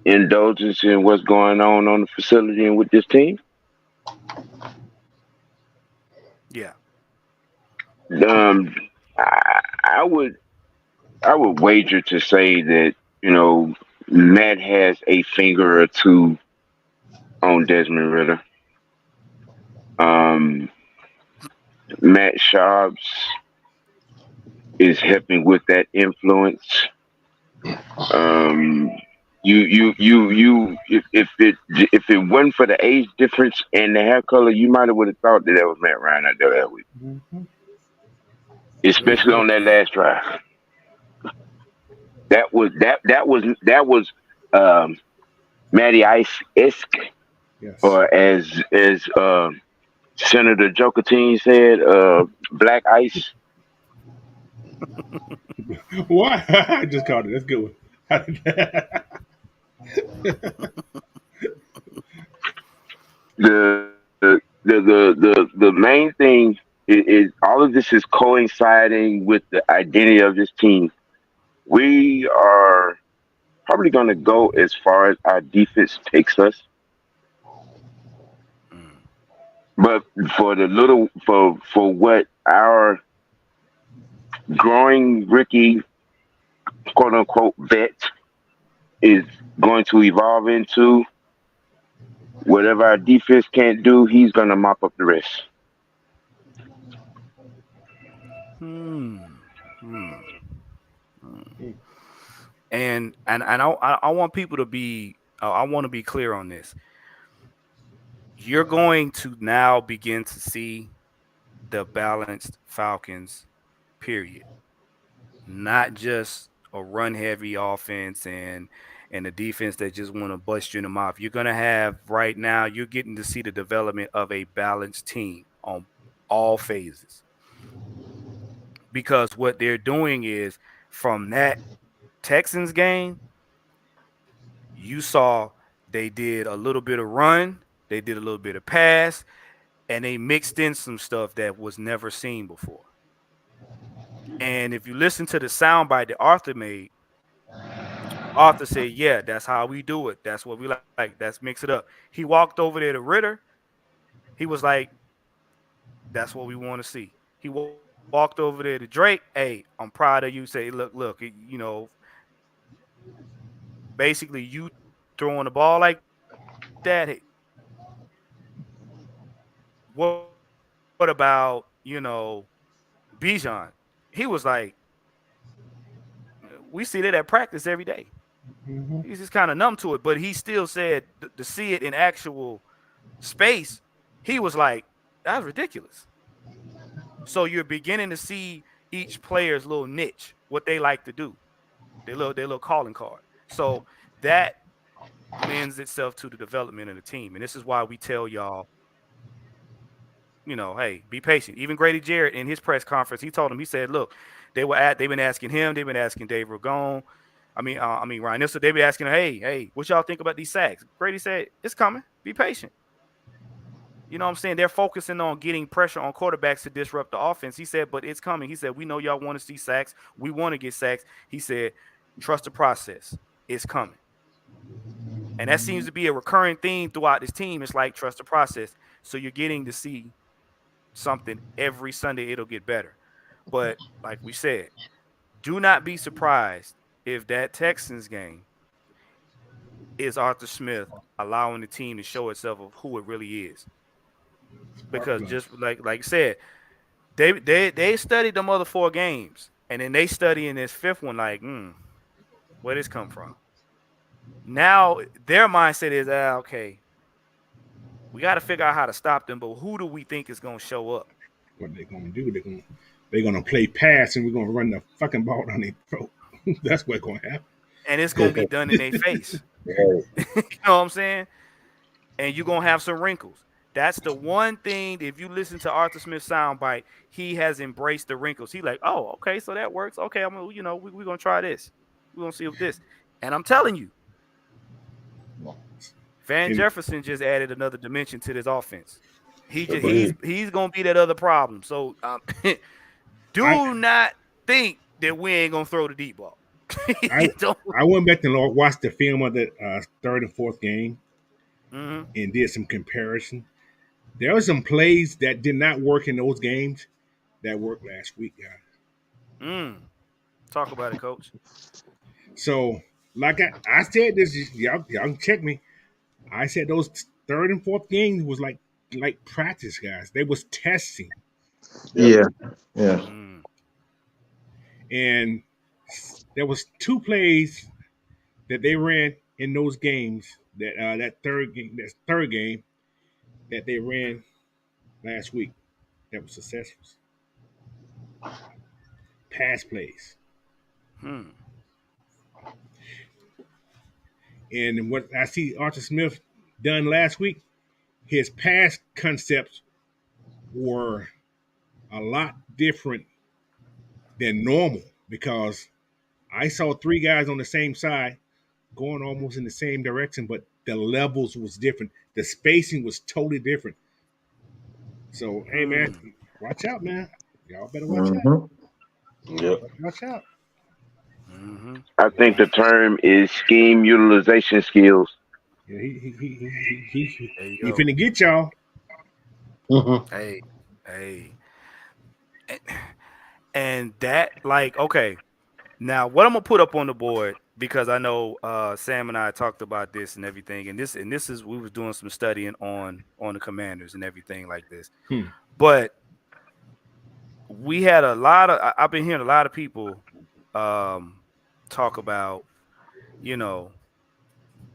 indulgence in what's going on the facility and with this team. Yeah. Um, I would wager to say that Matt has a finger or two on Desmond Ritter. Um, Matt Schaub's is helping with that influence. Um, if it wasn't for the age difference and the hair color, you might have would have thought that was Matt Ryan out there that week, especially on that last drive. That was Matty Ice esque, Yes. or as Senator Jokatine said, Black Ice. Why? I just called it. That's a good The main thing is all of this is coinciding with the identity of this team. We are probably going to go as far as our defense takes us, but for what our growing rookie quote unquote vet is going to evolve into, whatever our defense can't do, he's going to mop up the rest. Hmm. Hmm. And I want people to be. I want to be clear on this. You're going to now begin to see the balanced Falcons, period. Not just a run heavy offense and a defense that just want to bust you in the mouth. You're gonna have right now, you're getting to see the development of a balanced team on all phases. Because what they're doing is from that Texans game, you saw they did a little bit of run, they did a little bit of pass, and they mixed in some stuff that was never seen before. And if you listen to the soundbite that Arthur made, Arthur said, "Yeah, that's how we do it. That's what we like. Let's mix it up." He walked over there to Ritter. He was like, "That's what we want to see." He walked over there to Drake. Hey, I'm proud of you. Say, look. Basically, you throwing the ball like that. Hey, what about Bijan? He was like, "We see that at practice every day." He's just kind of numb to it, but he still said to see it in actual space, he was like, "That's ridiculous." So you're beginning to see each player's little niche, what they like to do, their little calling card. So that lends itself to the development of the team, and this is why we tell y'all, hey, be patient. Even Grady Jarrett in his press conference, he told him, he said, "Look, they've been asking him, they've been asking Dave Ragone. I mean Ryan Nissa, they've been asking, hey, what y'all think about these sacks?" Grady said, "It's coming. Be patient." You know what I'm saying? They're focusing on getting pressure on quarterbacks to disrupt the offense. He said, "But it's coming." He said, "We know y'all want to see sacks. We want to get sacks." He said, "Trust the process. It's coming." And that seems to be a recurring theme throughout this team. It's like trust the process. So you're getting to see something every Sunday, it'll get better. But like we said, do not be surprised if that Texans game is Arthur Smith allowing the team to show itself of who it really is. Because just like I said, they studied them other 4 games, and then they study in this 5th one like, where this come from? Now their mindset is, okay, we got to figure out how to stop them, but who do we think is going to show up? What they're gonna do? They're gonna play pass, and we're gonna run the fucking ball down their throat. That's what's gonna happen. And it's going to be done in their face. Right. You know what I'm saying? And you're going to have some wrinkles. That's the one thing, if you listen to Arthur Smith's soundbite, he has embraced the wrinkles. He like, oh, okay, so that works. Okay, I'm gonna, we're going to try this. We're going to see if this. And I'm telling you, Van Jefferson just added another dimension to this offense. He's going to be that other problem. So do not think that we ain't going to throw the deep ball. I went back and watched the film of the 3rd and 4th game and did some comparison. There were some plays that did not work in those games that worked last week, guys. Talk about it, Coach. So, like I said, this y'all can check me. I said those 3rd and 4th games was like practice, guys. They was testing. Yeah. And there was 2 plays that they ran in those games that third game that they ran last week that was successful. Pass plays. And what I see Arthur Smith done last week, his pass concepts were a lot different than normal because I saw 3 guys on the same side going almost in the same direction, but the levels was different. The spacing was totally different. So, hey, man, watch out, man. Y'all better watch out. Yep. Watch out. I think the term is scheme utilization skills. Yeah, he finna get y'all. Hey. And that, like, okay. Now, what I'm gonna put up on the board, because I know Sam and I talked about this and everything, and this is, we was doing some studying on the Commanders and everything like this. But we had I've been hearing a lot of people talk about,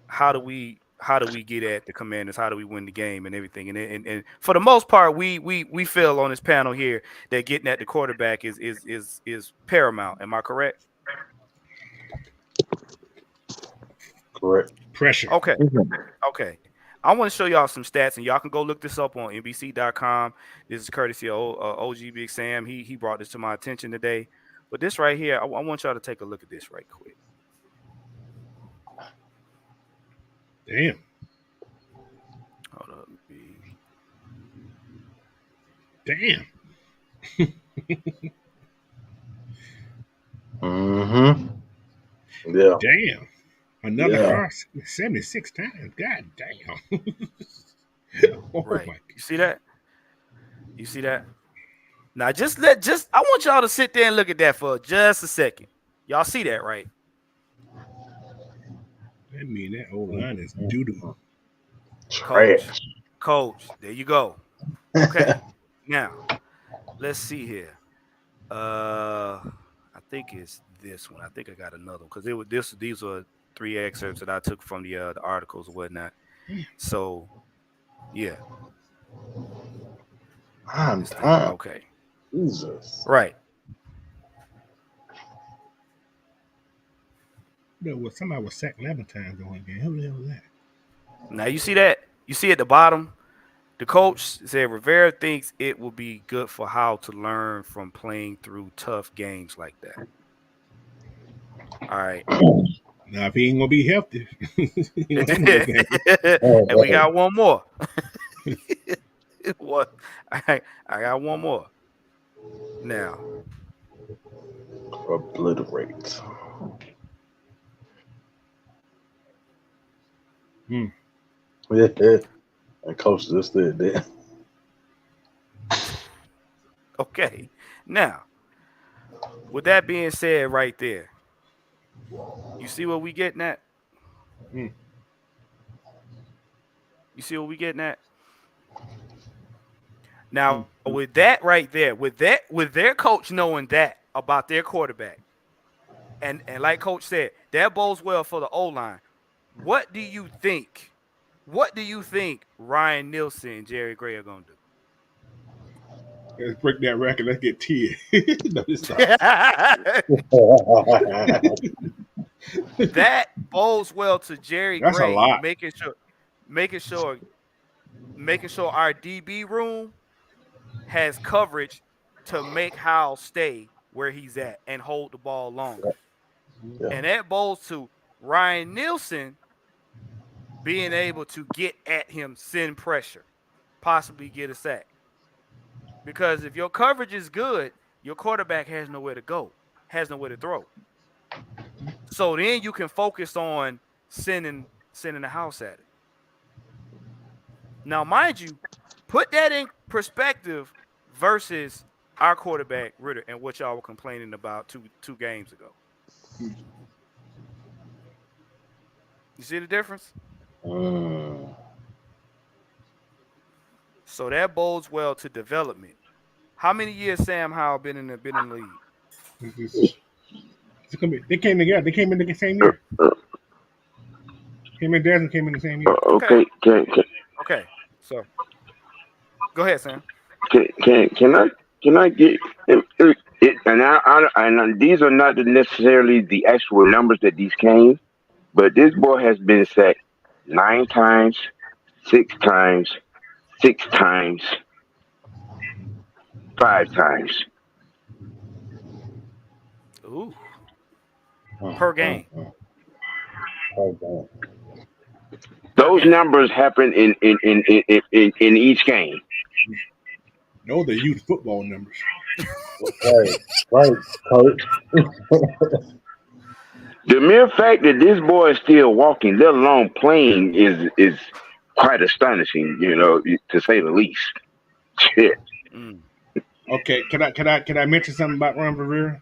how do we get at the Commanders? How do we win the game and everything? And for the most part, we feel on this panel here that getting at the quarterback is paramount. Am I correct? Correct. Pressure. Okay. I want to show y'all some stats, and y'all can go look this up on NBC.com. This is courtesy of OG Big Sam. He brought this to my attention today. But this right here, I want y'all to take a look at this right quick. Damn. Hold up. Damn. Yeah. Damn. Another car 76 times. God damn. Right. My. You see that? Now I want y'all to sit there and look at that for just a second. Y'all see that, right? That mean that old line is doo-doo. Coach, there you go. Okay. Now, let's see here. I think it's this one. I think I got another one because these were 3 excerpts that I took from the articles and whatnot. So, yeah. Okay. Jesus. Right. Somebody was sacked 11 times in one game. Who the hell was that? Now you see that? You see at the bottom, the coach said Rivera thinks it will be good for Howe to learn from playing through tough games like that. All right. Now, if he ain't gonna be healthy, and we got one more. What? I got one more. Now, obliterate. Yeah. And coach just did that. Okay. Now, with that being said, right there, you see what we getting at? Mm. You see what we getting at? Now, with that right there, with their coach knowing that about their quarterback, and like Coach said, that bodes well for the O-line. What do you think? What do you think Ryan Nielsen and Jerry Gray are gonna Let's break that record. Let's get 10. No, it's not. do? That bodes well to Jerry That's a Gray, lot. making sure our DB room has coverage to make Howell stay where he's at and hold the ball longer. Yeah. And that bodes to Ryan Nielsen being able to get at him, send pressure, possibly get a sack. Because if your coverage is good, your quarterback has nowhere to go, has nowhere to throw. So then you can focus on sending the house at it. Now, mind you, put that in perspective versus our quarterback Ritter and what y'all were complaining about two games ago. You see the difference? So that bodes well to development. How many years Sam Howell been in the league? They came together. They came in the same year. Him and Desmond came in the same year. Okay. Okay. So go ahead, Sam. Can I get it? And these are not necessarily the actual numbers that these came, but this boy has been sacked 9 times, 6 times, 6 times, 5 times. Ooh. Per game. Those numbers happen in each game. No, they use football numbers. Right, coach. The mere fact that this boy is still walking, let alone playing, is quite astonishing, to say the least. Shit. Okay, can I mention something about Ron Rivera?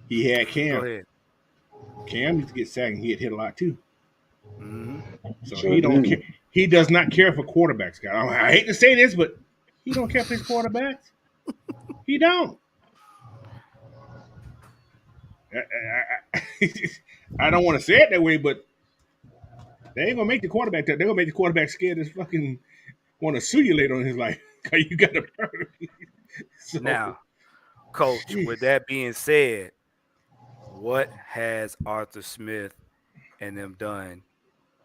He had Cam. Go ahead. Cam used to get sacked and he had hit a lot too. Mm-hmm. So he don't care. He does not care for quarterbacks, guys. I hate to say this, but he don't care for his quarterbacks. He don't. I don't want to say it that way, but they ain't gonna make the quarterback. They're gonna make the quarterback scared as fucking want to sue you later on in his life. You got to burn. So, now, Coach, with that being said, what has Arthur Smith and them done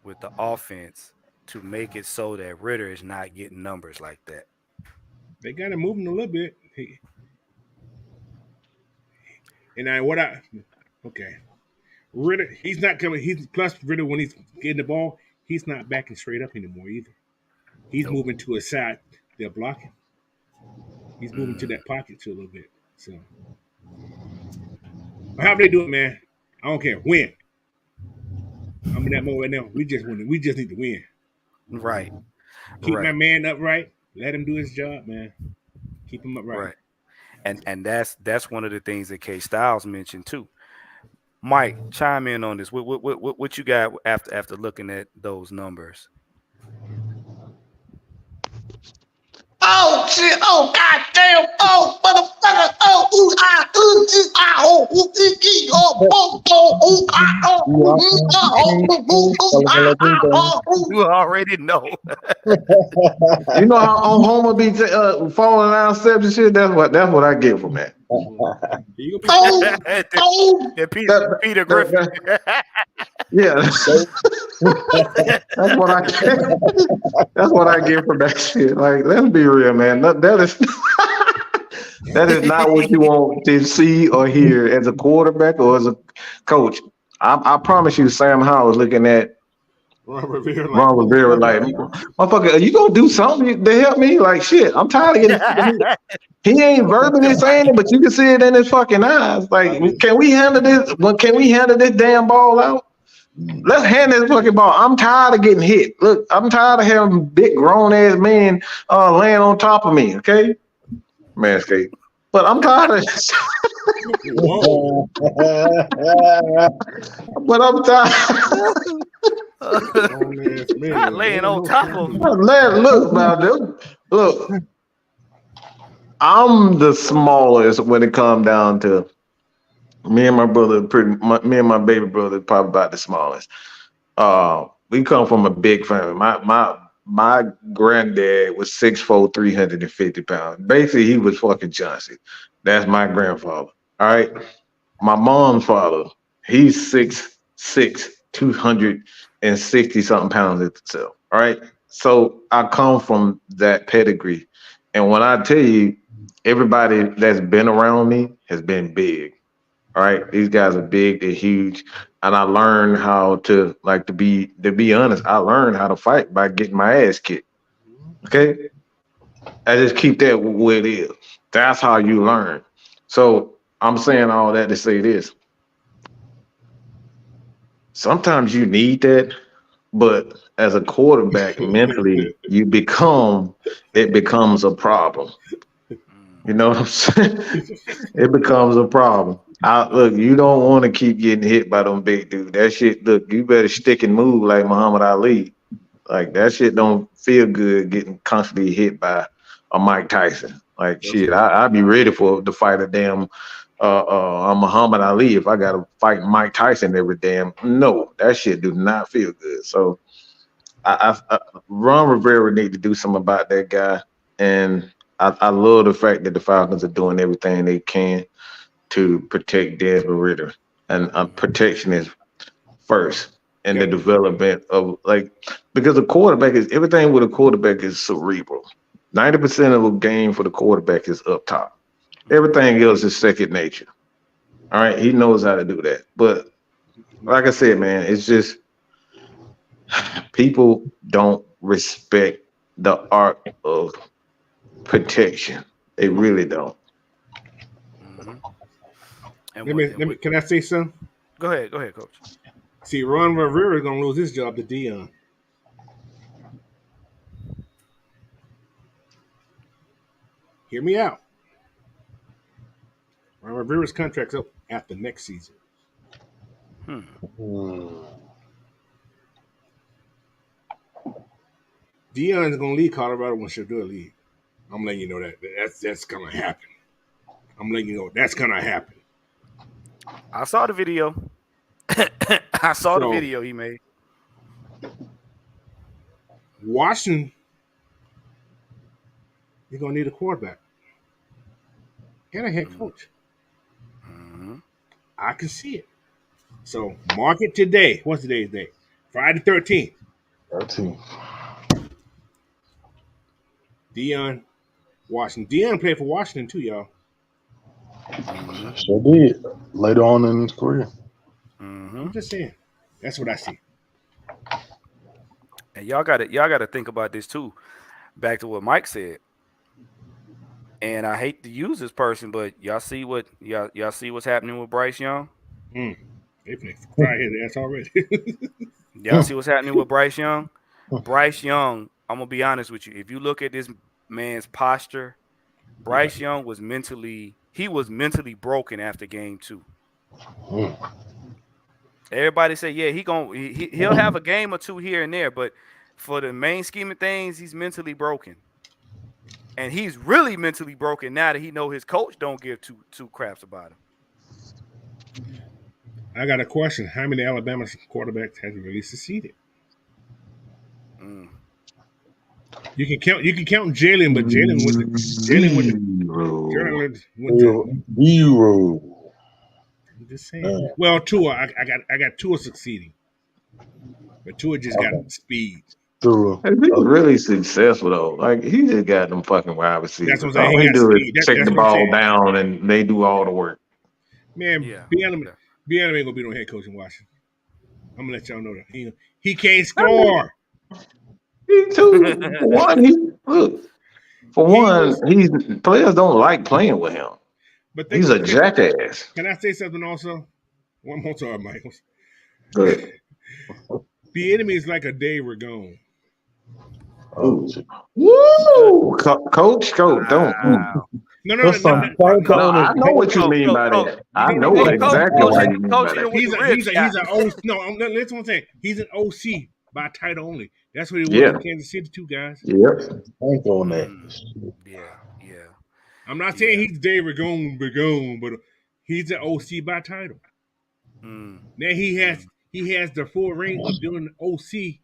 with the offense to make it so that Ritter is not getting numbers like that? They got him moving a little bit. Okay. Ritter, he's not coming. Plus Ritter, when he's getting the ball, he's not backing straight up anymore either. He's moving to a side. They're blocking. He's moving to that pocket too a little bit. So, how they do it, man? I don't care. Win. I'm in that mode right now. We just win. We just need to win. Right. Keep my man upright. Let him do his job, man. Keep him upright. Right. And that's one of the things that K Styles mentioned too. Mike, chime in on this. What you got after looking at those numbers? Oh shit! Oh goddamn! Oh motherfucker! Oh ooh ah ooh ah oh ooh ee oh oh oh ah oh You already know. You know how on Homer be falling down steps and shit. That's what I get from that. Peter Griffin. Yeah, that's what I get. That's what I get from that shit. Like, let's be real, man. That is not what you want to see or hear as a quarterback or as a coach. I promise you, Sam Howell is looking at Ron Rivera like, motherfucker, are you gonna do something to help me? Like, shit, I'm tired of getting. He ain't verbally saying it, but you can see it in his fucking eyes. Like, can we handle this? Can we handle this damn ball out? Let's hand this fucking ball. I'm tired of getting hit. Look, I'm tired of having big grown ass men laying on top of me. Okay, Manscaped. But I'm tired of this. Whoa. But I'm tired. Not laying on top of him. Look, man. Look. I'm the smallest when it comes down to me and my brother. Me and my baby brother probably about the smallest. We come from a big family. My granddad was 6'4", 350 pounds. Basically, he was fucking Johnson. That's my grandfather. All right. My mom's father, he's 6'6", 260 something pounds itself. All right. So I come from that pedigree. And when I tell you, everybody that's been around me has been big. All right. These guys are big, they're huge. And I learned how to be honest, I learned how to fight by getting my ass kicked. Okay. I just keep that where it is. That's how you learn. So I'm saying all that to say this. Sometimes you need that, but as a quarterback, mentally, it becomes a problem. You know what I'm saying? It becomes a problem. Look, you don't want to keep getting hit by them big dudes. That shit, look, you better stick and move like Muhammad Ali. Like that shit don't feel good getting constantly hit by a Mike Tyson. Like shit, I'd be ready to fight a damn Muhammad Ali if I gotta fight Mike Tyson every damn. No, that shit do not feel good. So Ron Rivera need to do something about that guy. And I love the fact that the Falcons are doing everything they can to protect Desmond Ritter. And protection is first in the development of because a quarterback is everything with a quarterback is cerebral. 90% of a game for the quarterback is up top. Everything else is second nature. All right, he knows how to do that. But like I said, man, it's just people don't respect the art of protection. They really don't. Mm-hmm. Can I say something? Go ahead, Coach. See, Ron Rivera is going to lose his job to Dion. Hear me out. Ron Rivera's contract's up after next season. Dion's going to leave Colorado when Shador leave. I'm letting you know that's going to happen. I'm letting you know that's going to happen. I saw the video. I saw the video he made. Washington, you're going to need a quarterback and a head coach. Mm-hmm. I can see it. So mark it today. What's today's date? Friday 13th. 13th. Dion, Washington. Dion played for Washington too, y'all. Sure did. Later on in his career. Mm-hmm. I'm just saying. That's what I see. And y'all got to think about this too. Back to what Mike said. And I hate to use this person, but y'all see what's happening with Bryce Young? They finna cry his ass already. Y'all see what's happening with Bryce Young? Bryce Young, I'm gonna be honest with you. If you look at this man's posture, Bryce Young was mentally broken after game 2. Everybody say, yeah, he'll have a game or two here and there, but for the main scheme of things, he's mentally broken. And he's really mentally broken now that he know his coach don't give two craps about him. I got a question. How many Alabama quarterbacks has really succeeded? You can count Jalen, but Jalen went to zero. I'm just saying. Well, Tua, I got Tua succeeding, but Tua just got speed. He's really successful though. Like he just got them fucking wide receivers. That's what I'm saying. All He he do speed. is check the ball down, and they do all the work. Man, Bielema ain't gonna be no head coach in Washington. I'm gonna let y'all know that he can't score. He too. Players don't like playing with him. But he's a jackass. Can I say something also? One more time, Michael. Good. The enemy is like a day we're gone. Woo! Coach, don't. No, There's some funk No, on I his know what you mean by Coach, that. I no, know no, exactly why you mean by Coach, you know that. with the rib shot. He's an OC. No, that's what I'm saying. He's an OC by title only. That's what he was Yeah. in Kansas City too, guys. Yep. funk on that. Yeah. I'm not saying he's David Begone, but he's an OC by title. Mm. Now he has the full ring of doing OC,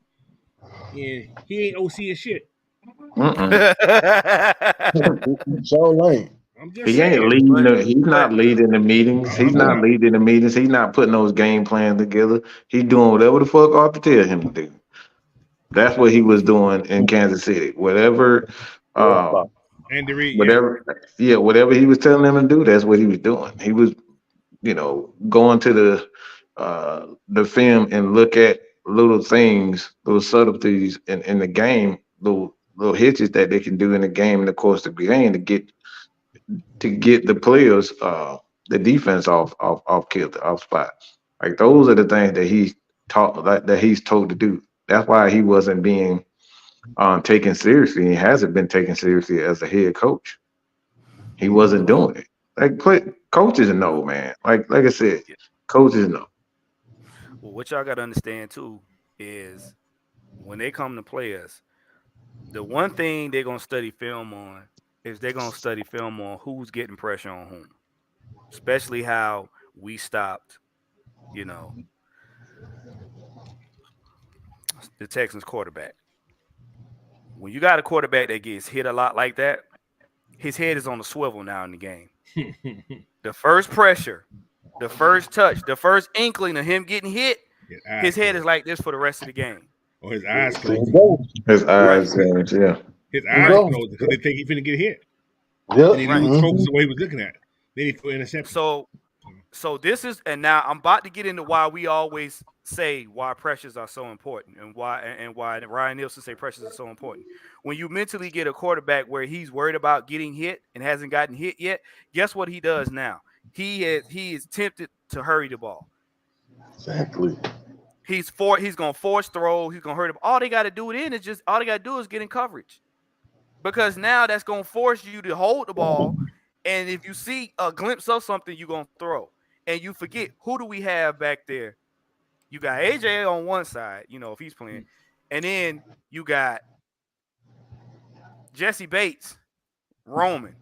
and he ain't OC and shit. So lame. I'm just He ain't saying. leading. He's not leading the meetings. He's I'm not not. leading the meetings. He's not putting those game plans together. He's doing whatever the fuck Arthur tell him to do. That's what he was doing in Kansas City. Whatever, Andy Reid, whatever he was telling them to do, that's what he was doing. He was, going to the film and look at little things, little subtleties in the game, little hitches that they can do in the game in the course of the game to get the players, the defense off kilter, off spot. Like those are the things that he's taught, that he's told to do. That's why he wasn't being taken seriously. He hasn't been taken seriously as a head coach. He wasn't doing it. Coaches know, man. Like I said, coaches know. Well, what y'all got to understand too is when they come to players, the one thing they're gonna study film on is they're gonna study film on who's getting pressure on whom, especially how we stopped, the Texans quarterback. When you got a quarterback that gets hit a lot like that, his head is on the swivel now in the game. The first pressure, the first touch, the first inkling of him getting hit, his head is like this for the rest of the game. Or his eyes closed. His eyes, yeah. His eyes closed because they think he's finna get hit. Yep. And he lose focus the way he was looking at it. Then he threw an interception. So this is, and now I'm about to get into why we always say why pressures are so important and why Ryan Nielsen say pressures are so important. When you mentally get a quarterback where he's worried about getting hit and hasn't gotten hit yet, guess what he does now? He is tempted to hurry the ball. Exactly. He's gonna force throw. He's gonna hurt him. All they got to do is get in coverage, because now that's gonna force you to hold the ball. And if you see a glimpse of something, you're gonna throw, and you forget who do we have back there. You got AJ on one side, if he's playing, and then you got Jesse Bates, Roman.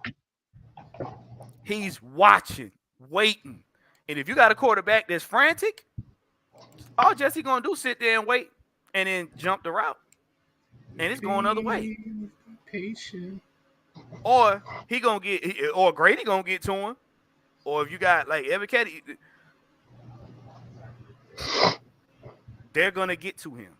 He's watching, waiting, and if you got a quarterback that's frantic, all Jesse gonna do is sit there and wait, and then jump the route, and it's going the other way. Patient. Or or Grady gonna get to him, or if you got like Evan Ketty, they're gonna get to him.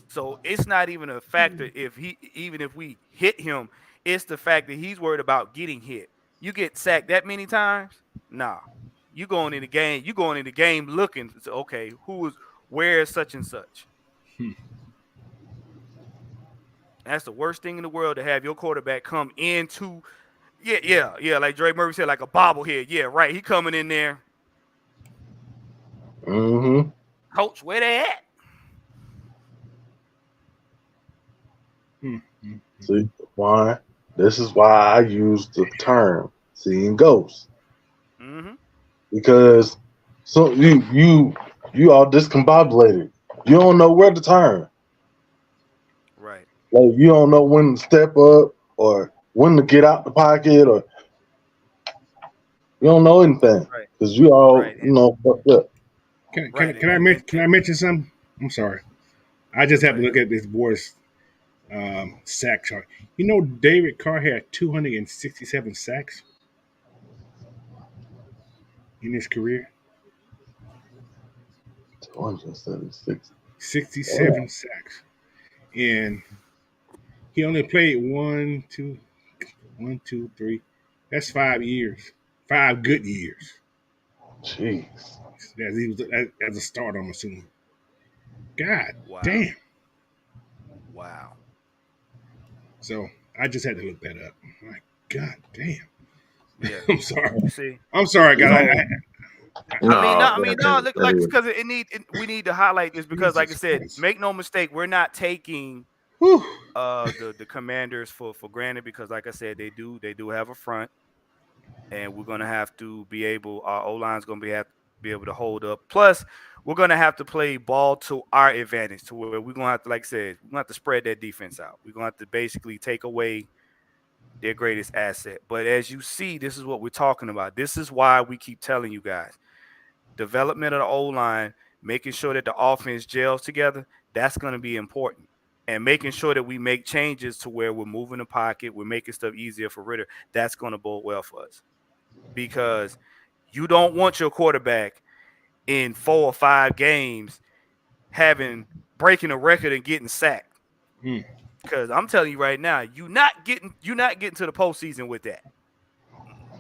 So it's not even a factor if we hit him. It's the fact that he's worried about getting hit. You get sacked that many times, nah. You going in the game looking. So, okay, where is such and such? That's the worst thing in the world, to have your quarterback come into, like Dre Murphy said, like a bobblehead. Yeah, right. He coming in there. Mm-hmm. Coach, where they at? See why? This is why I use the term seeing ghosts. Mm-hmm. Because so you all discombobulated. You don't know where to turn. Right. Like you don't know when to step up or when to get out the pocket, or you don't know anything because you all fucked up. Can I mention something? I'm sorry. I just have to look at this board's sack chart. David Carr had 267 sacks in his career. 276. 67 sacks. And he only played 1, 2, 3. That's 5 years. 5 good years. Jeez. As a starter, I'm assuming. God damn. Wow. So I just had to look that up. Like, God damn. Yeah. I'm sorry. See? I'm sorry, guys. Because we need to highlight this, because, like I said, make no mistake, we're not taking Whew. the Commanders for granted because, like I said, they do have a front, and we're gonna have to be able. Our O line's gonna be able to hold up. Plus, we're gonna have to play ball to our advantage, to where we're gonna have to, like I said, we're gonna have to spread that defense out. We're gonna have to basically take away their greatest asset. But as you see, this is what we're talking about. This is why we keep telling you guys: development of the O line, making sure that the offense gels together. That's gonna be important. And making sure that we make changes to where we're moving the pocket, we're making stuff easier for Ritter. That's going to bode well for us, because you don't want your quarterback in 4 or 5 games breaking a record and getting sacked. Mm. Because I'm telling you right now, you're not getting to the postseason with that.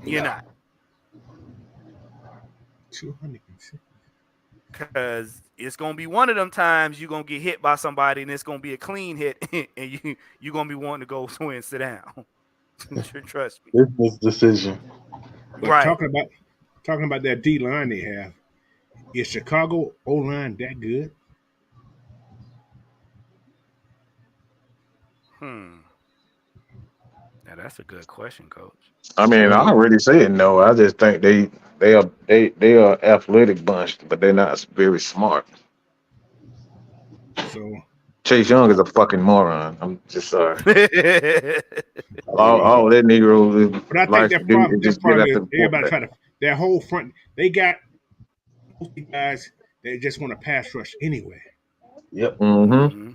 You're not. 260. Because it's gonna be one of them times you're gonna get hit by somebody and it's gonna be a clean hit, and you're gonna be wanting to go somewhere and sit down. Trust me. Business decision. But Right. talking about that D line they have, is Chicago O line that good? Now that's a good question, Coach. I mean, I already said no. I just think they are athletic bunch, but they're not very smart. So Chase Young is a fucking moron. I'm just sorry. All that Negro but I think likes to do is their just get problem after is the everybody quarterback. their whole front. They got guys that just want to pass rush anyway. Yep. Mm-hmm.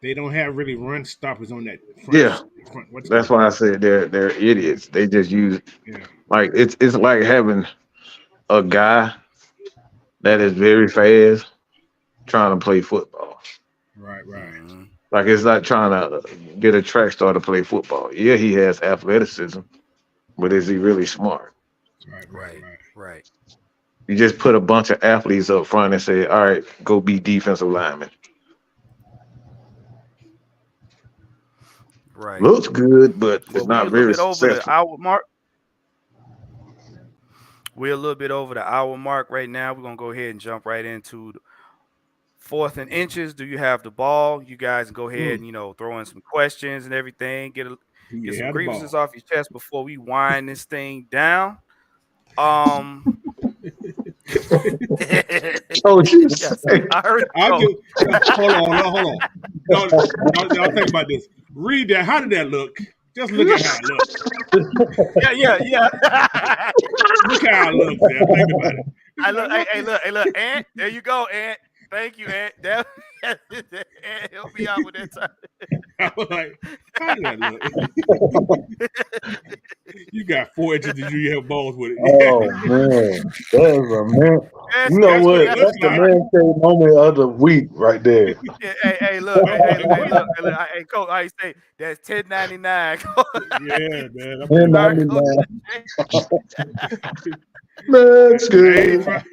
They don't have really run stoppers on that Yeah, front. What's that's why I said they're idiots. They just use yeah. like it's like having a guy that is very fast trying to play football. Right. Like it's like trying to get a track star to play football. Yeah, he has athleticism, but is he really smart? Right. You just put a bunch of athletes up front and say, "All right, go be defensive linemen." Right. Looks good, but it's Well, we're not a little very bit over the successful. hour mark. We're a little bit over the hour mark right now. We're gonna go ahead and jump right into the 4th and inches. Do you have the ball? You guys go ahead and throw in some questions and everything. Get You some had the ball. grievances off your chest before we wind this thing down. Um. Oh, Yes, I heard I'll you. give. Hold on. Y'all think about this. Read that. How did that look? Just look at how it looks. Yeah. Look how it looks. There. Think about it. Hey, look, Ant. There you go, Ant. Thank you, Ant. Ant, help me out with that time. I was like, how did that look? You got 4 inches to do your balls with it. Oh man, that is a man. That's, You know That's what what? it looks That's the like. man cave moment of the week right there. hey, look, hey, Coach, I say that's $10.99. Yeah, man. I'm And telling I mean, you. that's I good. ain't trying.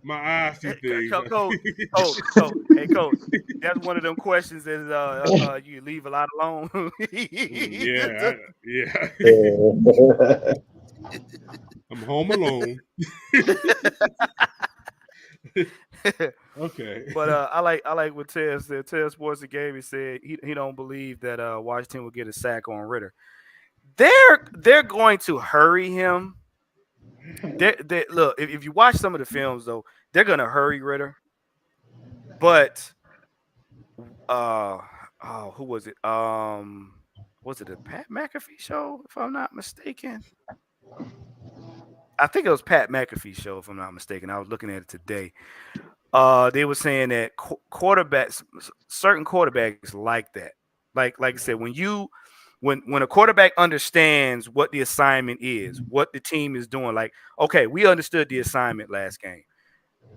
My eyes see things. Coach, hey, Coach, that's one of them questions that you leave a lot alone. Yeah. I'm home alone. Okay. But I like what Ted said. Ted Sports and Gaming said he don't believe that Washington will get a sack on Ritter. They're going to hurry him. Look, if you watch some of the films though, they're gonna hurry Ritter. But who was it? Was it a Pat McAfee show? If I'm not mistaken, I think it was Pat McAfee show. If I'm not mistaken, I was looking at it today. They were saying that certain quarterbacks like that. Like I said, when a quarterback understands what the assignment is, what the team is doing, like, okay, we understood the assignment last game.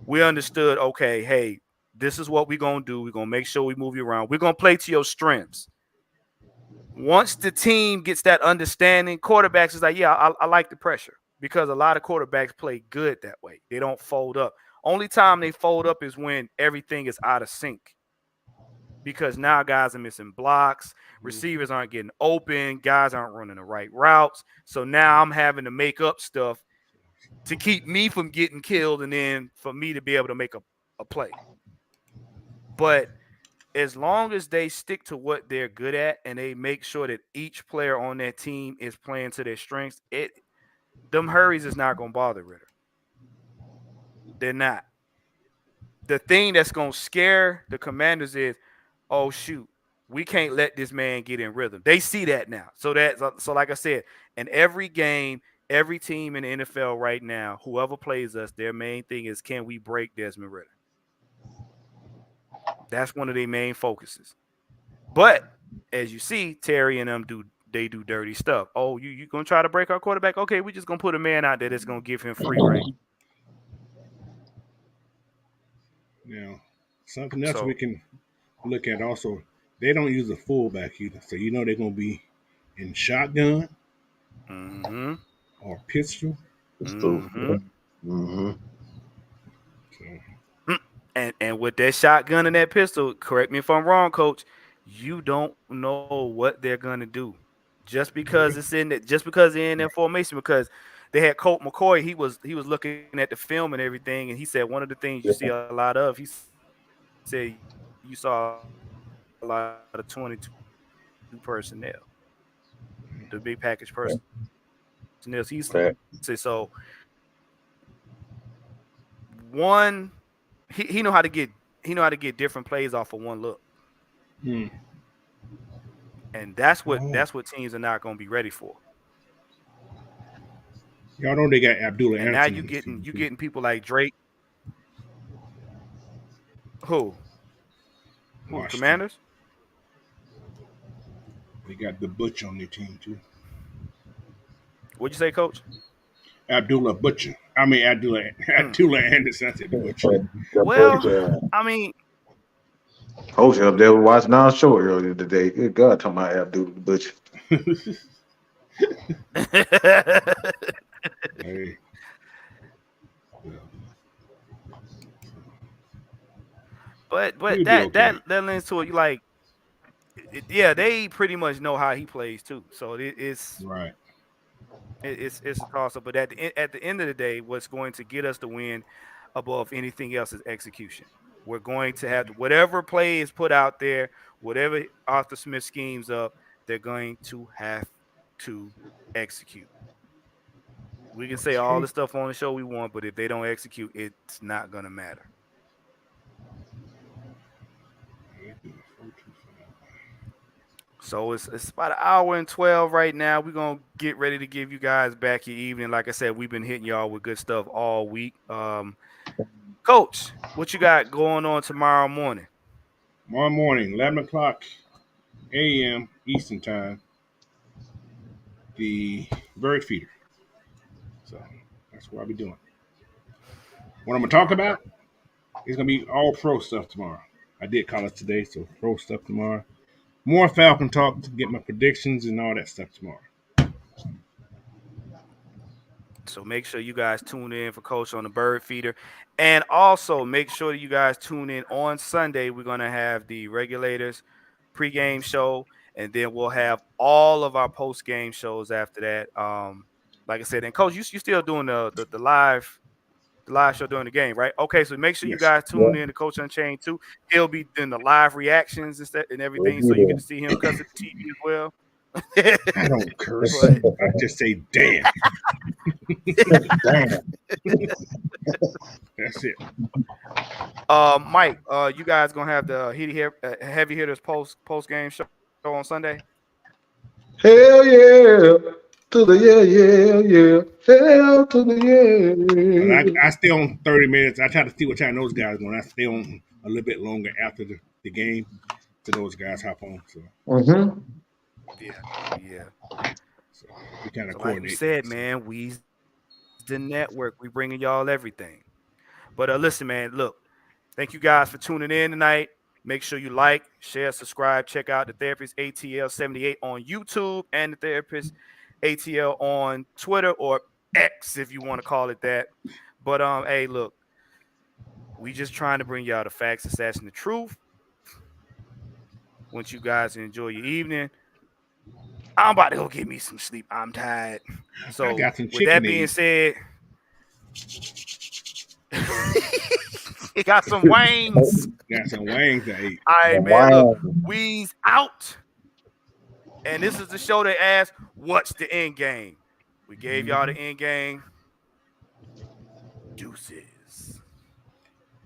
We understood, okay, hey, this is what we're going to do. We're going to make sure we move you around. We're going to play to your strengths. Once the team gets that understanding, quarterbacks is like, yeah, I like the pressure, because a lot of quarterbacks play good that way. They don't fold up. Only time they fold up is when everything is out of sync, because now guys are missing blocks, receivers aren't getting open, guys aren't running the right routes. So now I'm having to make up stuff to keep me from getting killed and then for me to be able to make a play. But as long as they stick to what they're good at and they make sure that each player on that team is playing to their strengths, them hurries is not gonna bother Ritter. They're not. The thing that's gonna scare the Commanders is, oh shoot, we can't let this man get in rhythm. They see that now. So like I said, in every game, every team in the NFL right now, whoever plays us, their main thing is, can we break Desmond Ritter? That's one of their main focuses. But as you see, Terry and them do dirty stuff. Oh, you gonna try to break our quarterback? Okay, we just gonna put a man out there that's gonna give him free reign. Now, something else we can look at also, they don't use a fullback either. So you know they're gonna be in shotgun or pistol. Mm-hmm. So, and with that shotgun and that pistol, correct me if I'm wrong, Coach, you don't know what they're gonna do. Just because it's in that, just because they're in their formation, because they had Colt McCoy, he was looking at the film and everything, and he said one of the things you see a lot of, he said you saw a lot of 22 personnel, the big package personnel. He said so. One, he know how to get different plays off of one look, and that's what teams are not going to be ready for. Y'all know they got Abdullah And Anderson. now you getting people like Drake. Who? Commanders? They got the Butcher on their team too. What'd you say, Coach? Abdullah Butcher. I mean Abdullah Anderson. I said the Butcher. Well, I mean, Coach up there watching our show earlier today. Good God, talking about Abdul the Butcher. Hey. But that lends to it. You like, yeah, they pretty much know how he plays too. So it's right. It's a toss up. But at the end of the day, what's going to get us the win above anything else is execution. We're going to have whatever play is put out there, whatever Arthur Smith schemes up, they're going to have to execute. We can say all the stuff on the show we want, but if they don't execute, it's not going to matter. So it's about 1:12 right now. We're going to get ready to give you guys back your evening. Like I said, we've been hitting y'all with good stuff all week. Coach, what you got going on tomorrow morning? Tomorrow morning, 11 o'clock a.m. Eastern Time, the bird feeder. So that's what I'll be doing. What I'm going to talk about is going to be all pro stuff tomorrow. I did college today, so pro stuff tomorrow. More Falcon talk to get my predictions and all that stuff tomorrow. So make sure you guys tune in for Coach on the bird feeder. And also make sure that you guys tune in on Sunday. We're going to have the Regulators pregame show, and then we'll have all of our post-game shows after that. Like I said, and Coach, you still doing the live show during the game, right? Okay, so make sure you guys tune in to Coach Unchained too. He'll be doing the live reactions and everything, so you get to see him cuss at the TV as well. I don't curse. I just say damn. Damn. That's it. Mike, you guys gonna have the heavy hitters post game show on Sunday? Hell yeah. To the yeah. Hell to the yeah. I stay on 30 minutes. I try to see what time those guys going. I stay on a little bit longer after the game to those guys hop on. So. Yeah. So we kind of coordinate. Like we said, man, we the network. We bringing y'all everything. But listen, man, look. Thank you guys for tuning in tonight. Make sure you like, share, subscribe. Check out the Therapist ATL 78 on YouTube and the Therapist ATL on Twitter, or X if you want to call it that. But hey, look, we just trying to bring y'all the facts, the stats, and the truth. Want you guys to enjoy your evening. I'm about to go get me some sleep. I'm tired. So with that being said, He got some wangs. Got some wangs to eat. All right, man. Look, we's out. And this is the show that asks, what's the end game? We gave y'all the end game. Deuces.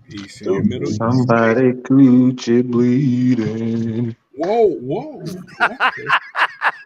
Peace in your middle. Somebody coochie bleeding. Whoa.